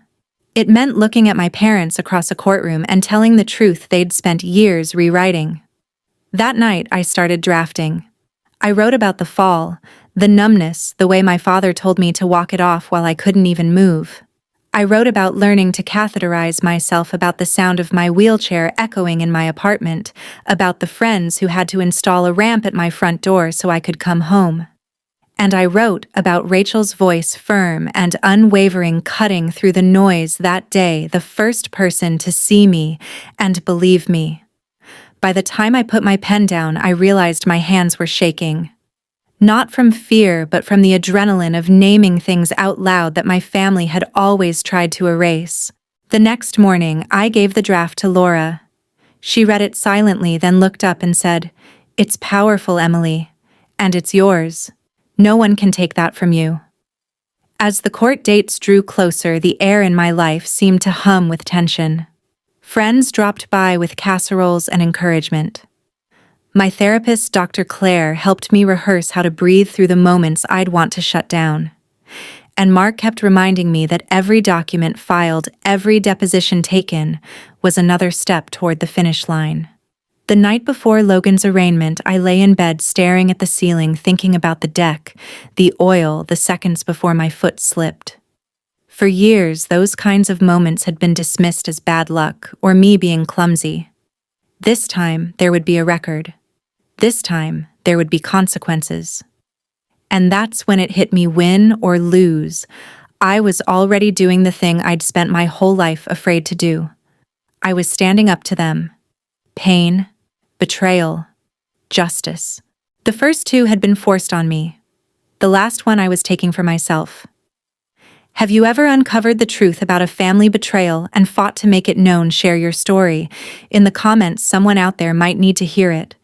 It meant looking at my parents across a courtroom and telling the truth they'd spent years rewriting. That night, I started drafting. I wrote about the fall, the numbness, the way my father told me to walk it off while I couldn't even move. I wrote about learning to catheterize myself, about the sound of my wheelchair echoing in my apartment, about the friends who had to install a ramp at my front door so I could come home. And I wrote about Rachel's voice, firm and unwavering, cutting through the noise that day, the first person to see me and believe me. By the time I put my pen down, I realized my hands were shaking. Not from fear, but from the adrenaline of naming things out loud that my family had always tried to erase. The next morning, I gave the draft to Laura. She read it silently, then looked up and said, "It's powerful, Emily. And it's yours. No one can take that from you." As the court dates drew closer, the air in my life seemed to hum with tension. Friends dropped by with casseroles and encouragement. My therapist, Dr. Claire, helped me rehearse how to breathe through the moments I'd want to shut down. And Mark kept reminding me that every document filed, every deposition taken, was another step toward the finish line. The night before Logan's arraignment, I lay in bed staring at the ceiling, thinking about the deck, the oil, the seconds before my foot slipped. For years, those kinds of moments had been dismissed as bad luck or me being clumsy. This time, there would be a record. This time, there would be consequences. And that's when it hit me, win or lose. I was already doing the thing I'd spent my whole life afraid to do. I was standing up to them. Pain, betrayal, justice. The first two had been forced on me. The last one I was taking for myself. Have you ever uncovered the truth about a family betrayal and fought to make it known? Share your story. In the comments, someone out there might need to hear it.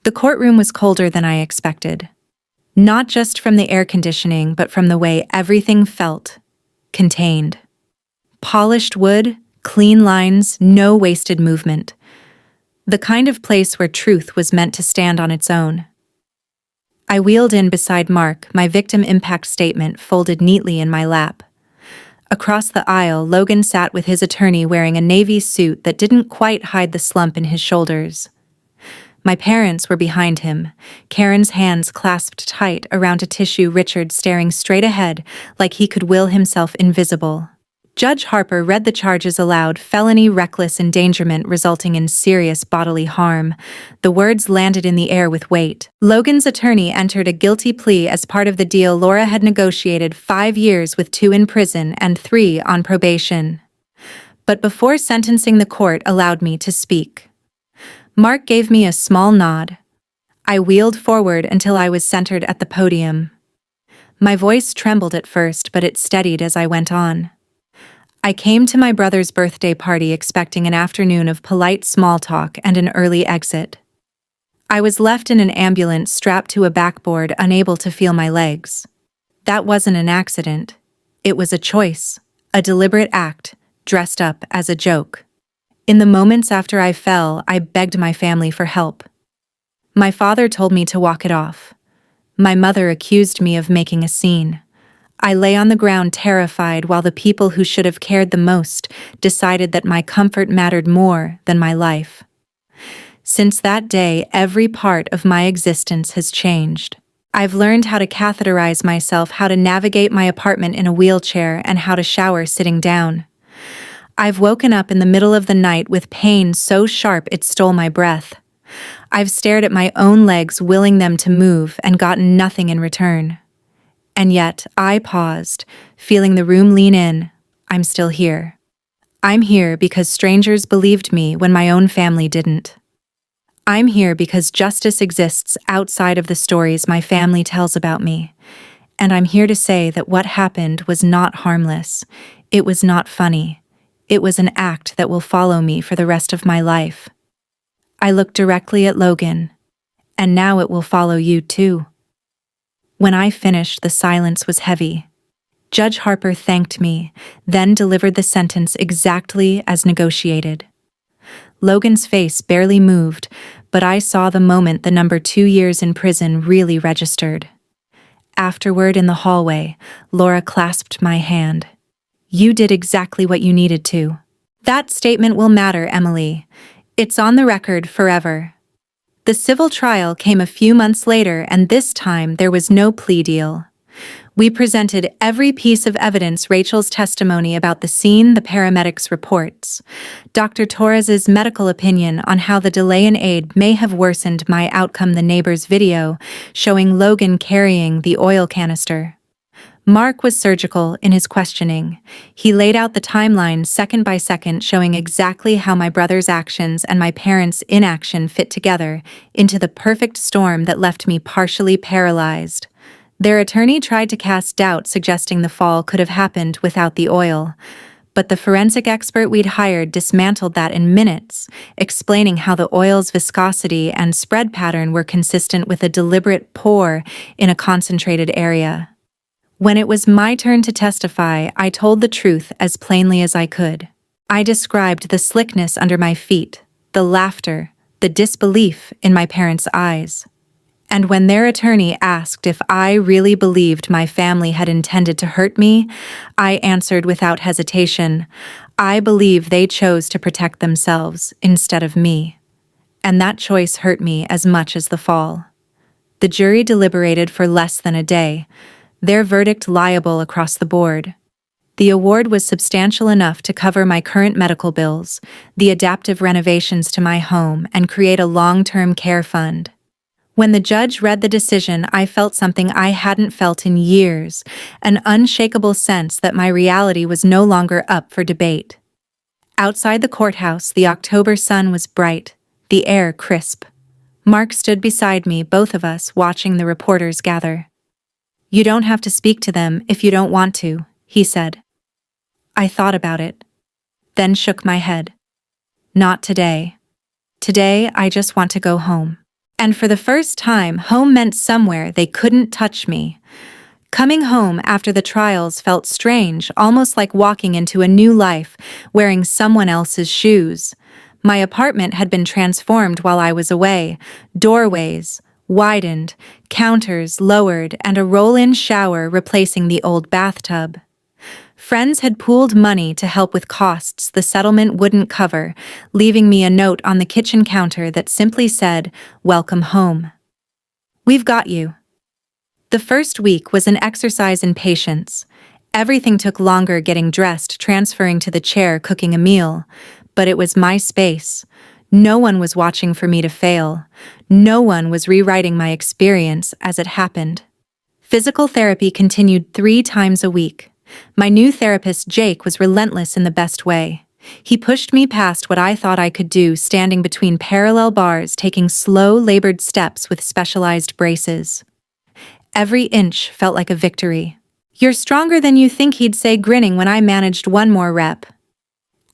The courtroom was colder than I expected. Not just from the air conditioning, but from the way everything felt. Contained. Polished wood, clean lines, no wasted movement. The kind of place where truth was meant to stand on its own. I wheeled in beside Mark, my victim impact statement folded neatly in my lap. Across the aisle, Logan sat with his attorney wearing a navy suit that didn't quite hide the slump in his shoulders. My parents were behind him, Karen's hands clasped tight around a tissue, Richard staring straight ahead like he could will himself invisible. Judge Harper read the charges aloud: felony reckless endangerment resulting in serious bodily harm. The words landed in the air with weight. Logan's attorney entered a guilty plea as part of the deal. Laura had negotiated 5 years with 2 in prison and 3 on probation. But before sentencing, the court allowed me to speak. Mark gave me a small nod. I wheeled forward until I was centered at the podium. My voice trembled at first, but it steadied as I went on. I came to my brother's birthday party expecting an afternoon of polite small talk and an early exit. I was left in an ambulance strapped to a backboard, unable to feel my legs. That wasn't an accident. It was a choice, a deliberate act, dressed up as a joke. In the moments after I fell, I begged my family for help. My father told me to walk it off. My mother accused me of making a scene. I lay on the ground terrified while the people who should have cared the most decided that my comfort mattered more than my life. Since that day, every part of my existence has changed. I've learned how to catheterize myself, how to navigate my apartment in a wheelchair, and how to shower sitting down. I've woken up in the middle of the night with pain so sharp it stole my breath. I've stared at my own legs, willing them to move, and gotten nothing in return. And yet, I paused, feeling the room lean in. I'm still here. I'm here because strangers believed me when my own family didn't. I'm here because justice exists outside of the stories my family tells about me. And I'm here to say that what happened was not harmless. It was not funny. It was an act that will follow me for the rest of my life. I looked directly at Logan. And now it will follow you too. When I finished, the silence was heavy. Judge Harper thanked me, then delivered the sentence exactly as negotiated. Logan's face barely moved, but I saw the moment the number 2 years in prison really registered. Afterward, in the hallway, Laura clasped my hand. You did exactly what you needed to. That statement will matter, Emily. It's on the record forever. The civil trial came a few months later, and this time there was no plea deal. We presented every piece of evidence: Rachel's testimony about the scene, the paramedics' reports, Dr. Torres's medical opinion on how the delay in aid may have worsened my outcome, the neighbor's video showing Logan carrying the oil canister. Mark was surgical in his questioning. He laid out the timeline second by second, showing exactly how my brother's actions and my parents' inaction fit together into the perfect storm that left me partially paralyzed. Their attorney tried to cast doubt, suggesting the fall could have happened without the oil. But the forensic expert we'd hired dismantled that in minutes, explaining how the oil's viscosity and spread pattern were consistent with a deliberate pour in a concentrated area. When it was my turn to testify, I told the truth as plainly as I could. I described the slickness under my feet, the laughter, the disbelief in my parents' eyes. And when their attorney asked if I really believed my family had intended to hurt me, I answered without hesitation, I believe they chose to protect themselves instead of me. And that choice hurt me as much as the fall. The jury deliberated for less than a day, their verdict liable across the board. The award was substantial enough to cover my current medical bills, the adaptive renovations to my home, and create a long-term care fund. When the judge read the decision, I felt something I hadn't felt in years, an unshakable sense that my reality was no longer up for debate. Outside the courthouse, the October sun was bright, the air crisp. Mark stood beside me, both of us watching the reporters gather. You don't have to speak to them if you don't want to, he said. I thought about it, then shook my head. Not today. Today, I just want to go home. And for the first time, home meant somewhere they couldn't touch me. Coming home after the trials felt strange, almost like walking into a new life, wearing someone else's shoes. My apartment had been transformed while I was away. Doorways widened, counters lowered, and a roll-in shower replacing the old bathtub. Friends had pooled money to help with costs the settlement wouldn't cover, leaving me a note on the kitchen counter that simply said, "Welcome home. We've got you." The first week was an exercise in patience. Everything took longer getting dressed, transferring to the chair, cooking a meal. But it was my space. No one was watching for me to fail. No one was rewriting my experience as it happened. Physical therapy continued 3 times a week. My new therapist, Jake, was relentless in the best way. He pushed me past what I thought I could do, standing between parallel bars, taking slow, labored steps with specialized braces. Every inch felt like a victory. "You're stronger than you think," he'd say, grinning when I managed one more rep.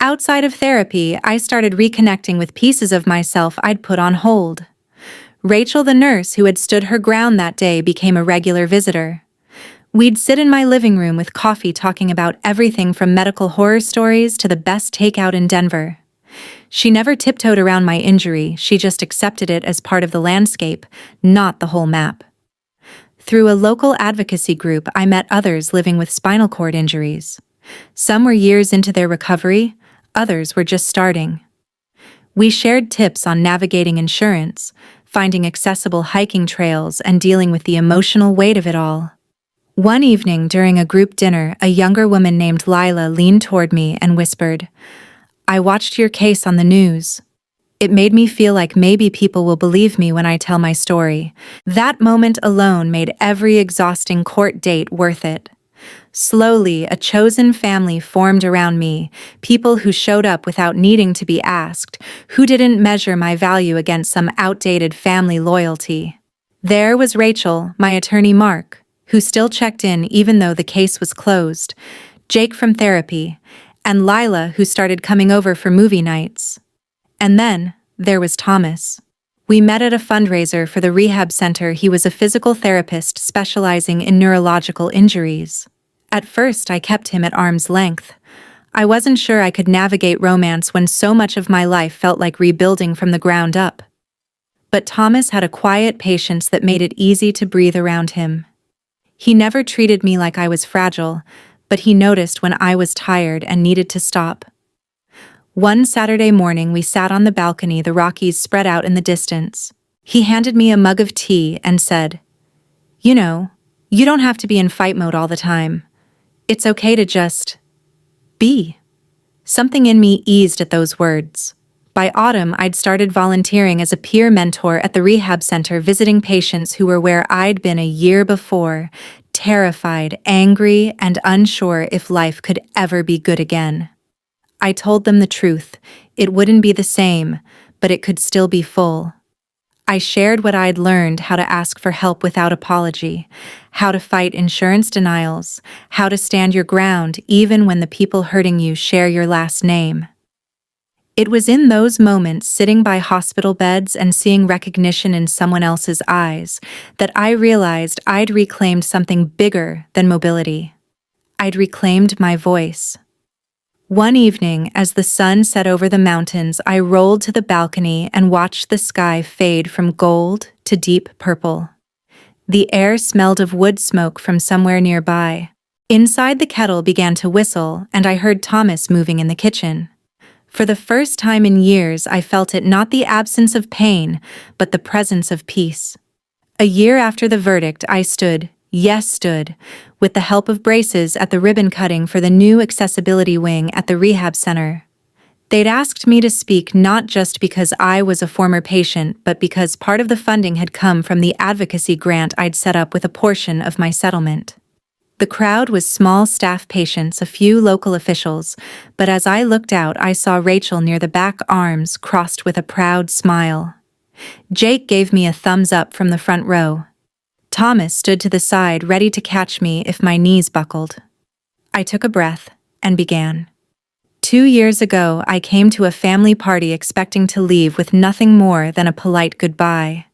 Outside of therapy, I started reconnecting with pieces of myself I'd put on hold. Rachel, the nurse who had stood her ground that day, became a regular visitor. We'd sit in my living room with coffee, talking about everything from medical horror stories to the best takeout in Denver. She never tiptoed around my injury, she just accepted it as part of the landscape, not the whole map. Through a local advocacy group, I met others living with spinal cord injuries. Some were years into their recovery, others were just starting. We shared tips on navigating insurance, finding accessible hiking trails, and dealing with the emotional weight of it all. One evening during a group dinner, a younger woman named Lila leaned toward me and whispered, "I watched your case on the news. It made me feel like maybe people will believe me when I tell my story." That moment alone made every exhausting court date worth it. Slowly, a chosen family formed around me, people who showed up without needing to be asked, who didn't measure my value against some outdated family loyalty. There was Rachel, my attorney Mark, who still checked in even though the case was closed, Jake from therapy, and Lila, who started coming over for movie nights. And then, there was Thomas. We met at a fundraiser for the rehab center. He was a physical therapist specializing in neurological injuries. At first, I kept him at arm's length. I wasn't sure I could navigate romance when so much of my life felt like rebuilding from the ground up. But Thomas had a quiet patience that made it easy to breathe around him. He never treated me like I was fragile, but he noticed when I was tired and needed to stop. One Saturday morning, we sat on the balcony, the Rockies spread out in the distance. He handed me a mug of tea and said, "You know, you don't have to be in fight mode all the time. It's okay to just be." Something in me eased at those words. By autumn, I'd started volunteering as a peer mentor at the rehab center, visiting patients who were where I'd been a year before, terrified, angry, and unsure if life could ever be good again. I told them the truth. It wouldn't be the same, but it could still be full. I shared what I'd learned: how to ask for help without apology, how to fight insurance denials, how to stand your ground even when the people hurting you share your last name. It was in those moments, sitting by hospital beds and seeing recognition in someone else's eyes, that I realized I'd reclaimed something bigger than mobility. I'd reclaimed my voice. One evening, as the sun set over the mountains, I rolled to the balcony and watched the sky fade from gold to deep purple. The air smelled of wood smoke from somewhere nearby. Inside, the kettle began to whistle, and I heard Thomas moving in the kitchen. For the first time in years, I felt it, not the absence of pain, but the presence of peace. A year after the verdict, I stood, with the help of braces at the ribbon cutting for the new accessibility wing at the rehab center. They'd asked me to speak not just because I was a former patient, but because part of the funding had come from the advocacy grant I'd set up with a portion of my settlement. The crowd was small staff patients, a few local officials, but as I looked out, I saw Rachel near the back, arms crossed with a proud smile. Jake gave me a thumbs up from the front row. Thomas stood to the side, ready to catch me if my knees buckled. I took a breath and began. 2 years ago, I came to a family party expecting to leave with nothing more than a polite goodbye.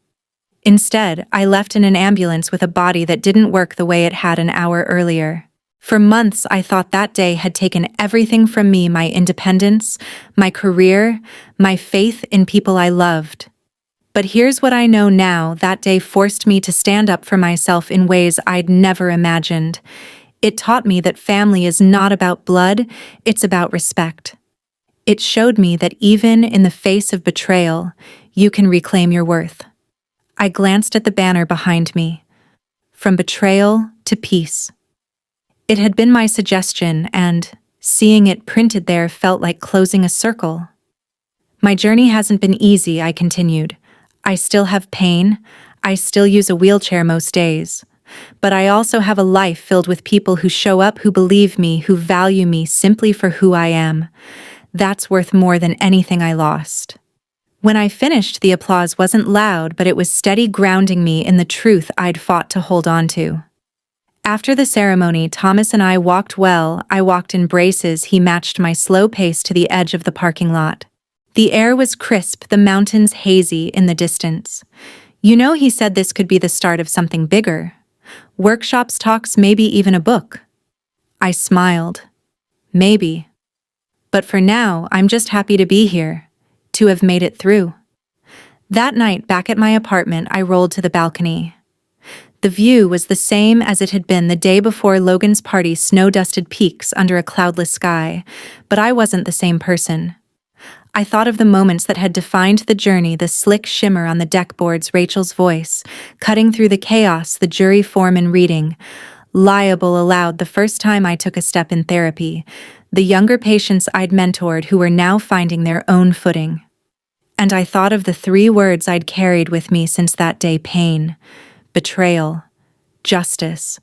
Instead, I left in an ambulance with a body that didn't work the way it had an hour earlier. For months, I thought that day had taken everything from me: my independence, my career, my faith in people I loved. But here's what I know now: that day forced me to stand up for myself in ways I'd never imagined. It taught me that family is not about blood, it's about respect. It showed me that even in the face of betrayal, you can reclaim your worth. I glanced at the banner behind me. From betrayal to peace. It had been my suggestion, and seeing it printed there felt like closing a circle. My journey hasn't been easy, I continued. I still have pain. I still use a wheelchair most days. But I also have a life filled with people who show up, who believe me, who value me simply for who I am. That's worth more than anything I lost. When I finished, the applause wasn't loud, but it was steady, grounding me in the truth I'd fought to hold on to. After the ceremony, Thomas and I walked well. I walked in braces. He matched my slow pace to the edge of the parking lot. The air was crisp, the mountains hazy in the distance. You know, he said this could be the start of something bigger. Workshops, talks, maybe even a book. I smiled. Maybe. But for now, I'm just happy to be here, to have made it through. That night, back at my apartment, I rolled to the balcony. The view was the same as it had been the day before Logan's party, snow-dusted peaks under a cloudless sky, but I wasn't the same person. I thought of the moments that had defined the journey, the slick shimmer on the deck boards, Rachel's voice, cutting through the chaos, the jury foreman reading, liable aloud the first time I took a step in therapy, the younger patients I'd mentored who were now finding their own footing. And I thought of the 3 words I'd carried with me since that day: pain, betrayal, justice.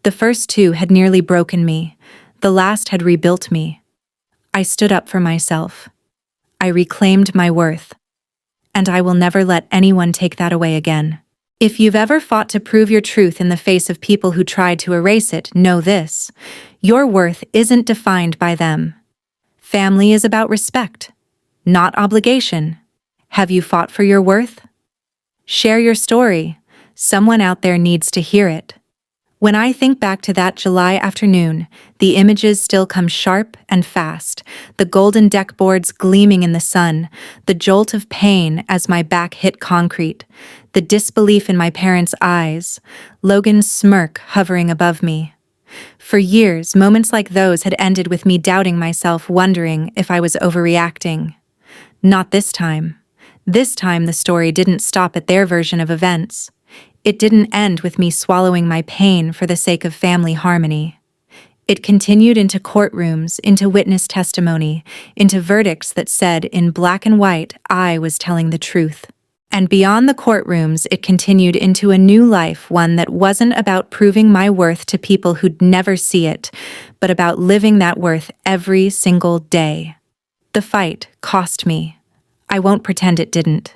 The first 2 had nearly broken me. The last had rebuilt me. I stood up for myself. I reclaimed my worth. And I will never let anyone take that away again. If you've ever fought to prove your truth in the face of people who tried to erase it, know this: your worth isn't defined by them. Family is about respect, not obligation. Have you fought for your worth? Share your story. Someone out there needs to hear it. When I think back to that July afternoon, the images still come sharp and fast, the golden deck boards gleaming in the sun, the jolt of pain as my back hit concrete, the disbelief in my parents' eyes, Logan's smirk hovering above me. For years, moments like those had ended with me doubting myself, wondering if I was overreacting. Not this time. This time the story didn't stop at their version of events. It didn't end with me swallowing my pain for the sake of family harmony. It continued into courtrooms, into witness testimony, into verdicts that said in black and white I was telling the truth. And beyond the courtrooms, it continued into a new life, one that wasn't about proving my worth to people who'd never see it, but about living that worth every single day. The fight cost me. I won't pretend it didn't.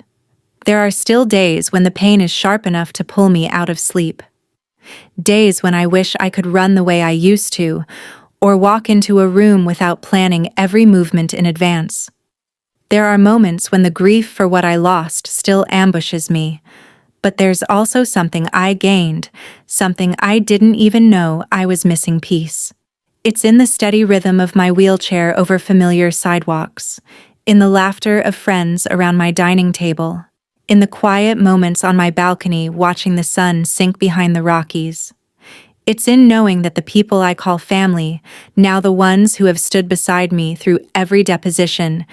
There are still days when the pain is sharp enough to pull me out of sleep. Days when I wish I could run the way I used to, or walk into a room without planning every movement in advance. There are moments when the grief for what I lost still ambushes me, but there's also something I gained, something I didn't even know I was missing: peace. It's in the steady rhythm of my wheelchair over familiar sidewalks, in the laughter of friends around my dining table, in the quiet moments on my balcony watching the sun sink behind the Rockies. It's in knowing that the people I call family, now the ones who have stood beside me through every deposition,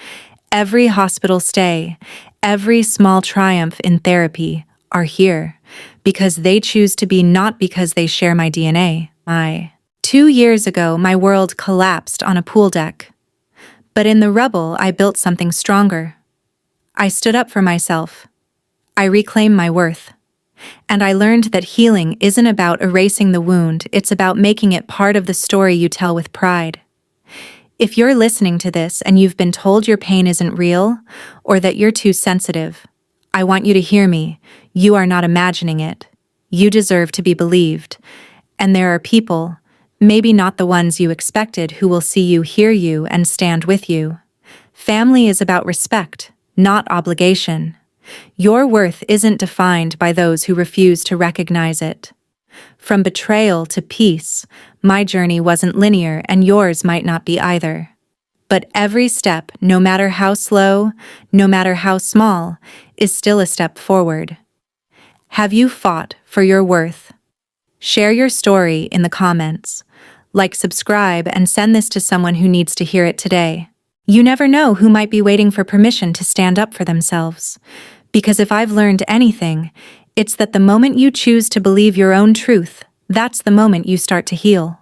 every hospital stay, every small triumph in therapy, are here, because they choose to be, not because they share my DNA. 2 years ago, my world collapsed on a pool deck. But in the rubble, I built something stronger. I stood up for myself. I reclaimed my worth. And I learned that healing isn't about erasing the wound, it's about making it part of the story you tell with pride. If you're listening to this and you've been told your pain isn't real, or that you're too sensitive, I want you to hear me. You are not imagining it. You deserve to be believed. And there are people, maybe not the ones you expected, who will see you, hear you, and stand with you. Family is about respect, not obligation. Your worth isn't defined by those who refuse to recognize it. From betrayal to peace, my journey wasn't linear, and yours might not be either. But every step, no matter how slow, no matter how small, is still a step forward. Have you fought for your worth? Share your story in the comments. Like, subscribe, and send this to someone who needs to hear it today. You never know who might be waiting for permission to stand up for themselves. Because if I've learned anything, it's that the moment you choose to believe your own truth, that's the moment you start to heal.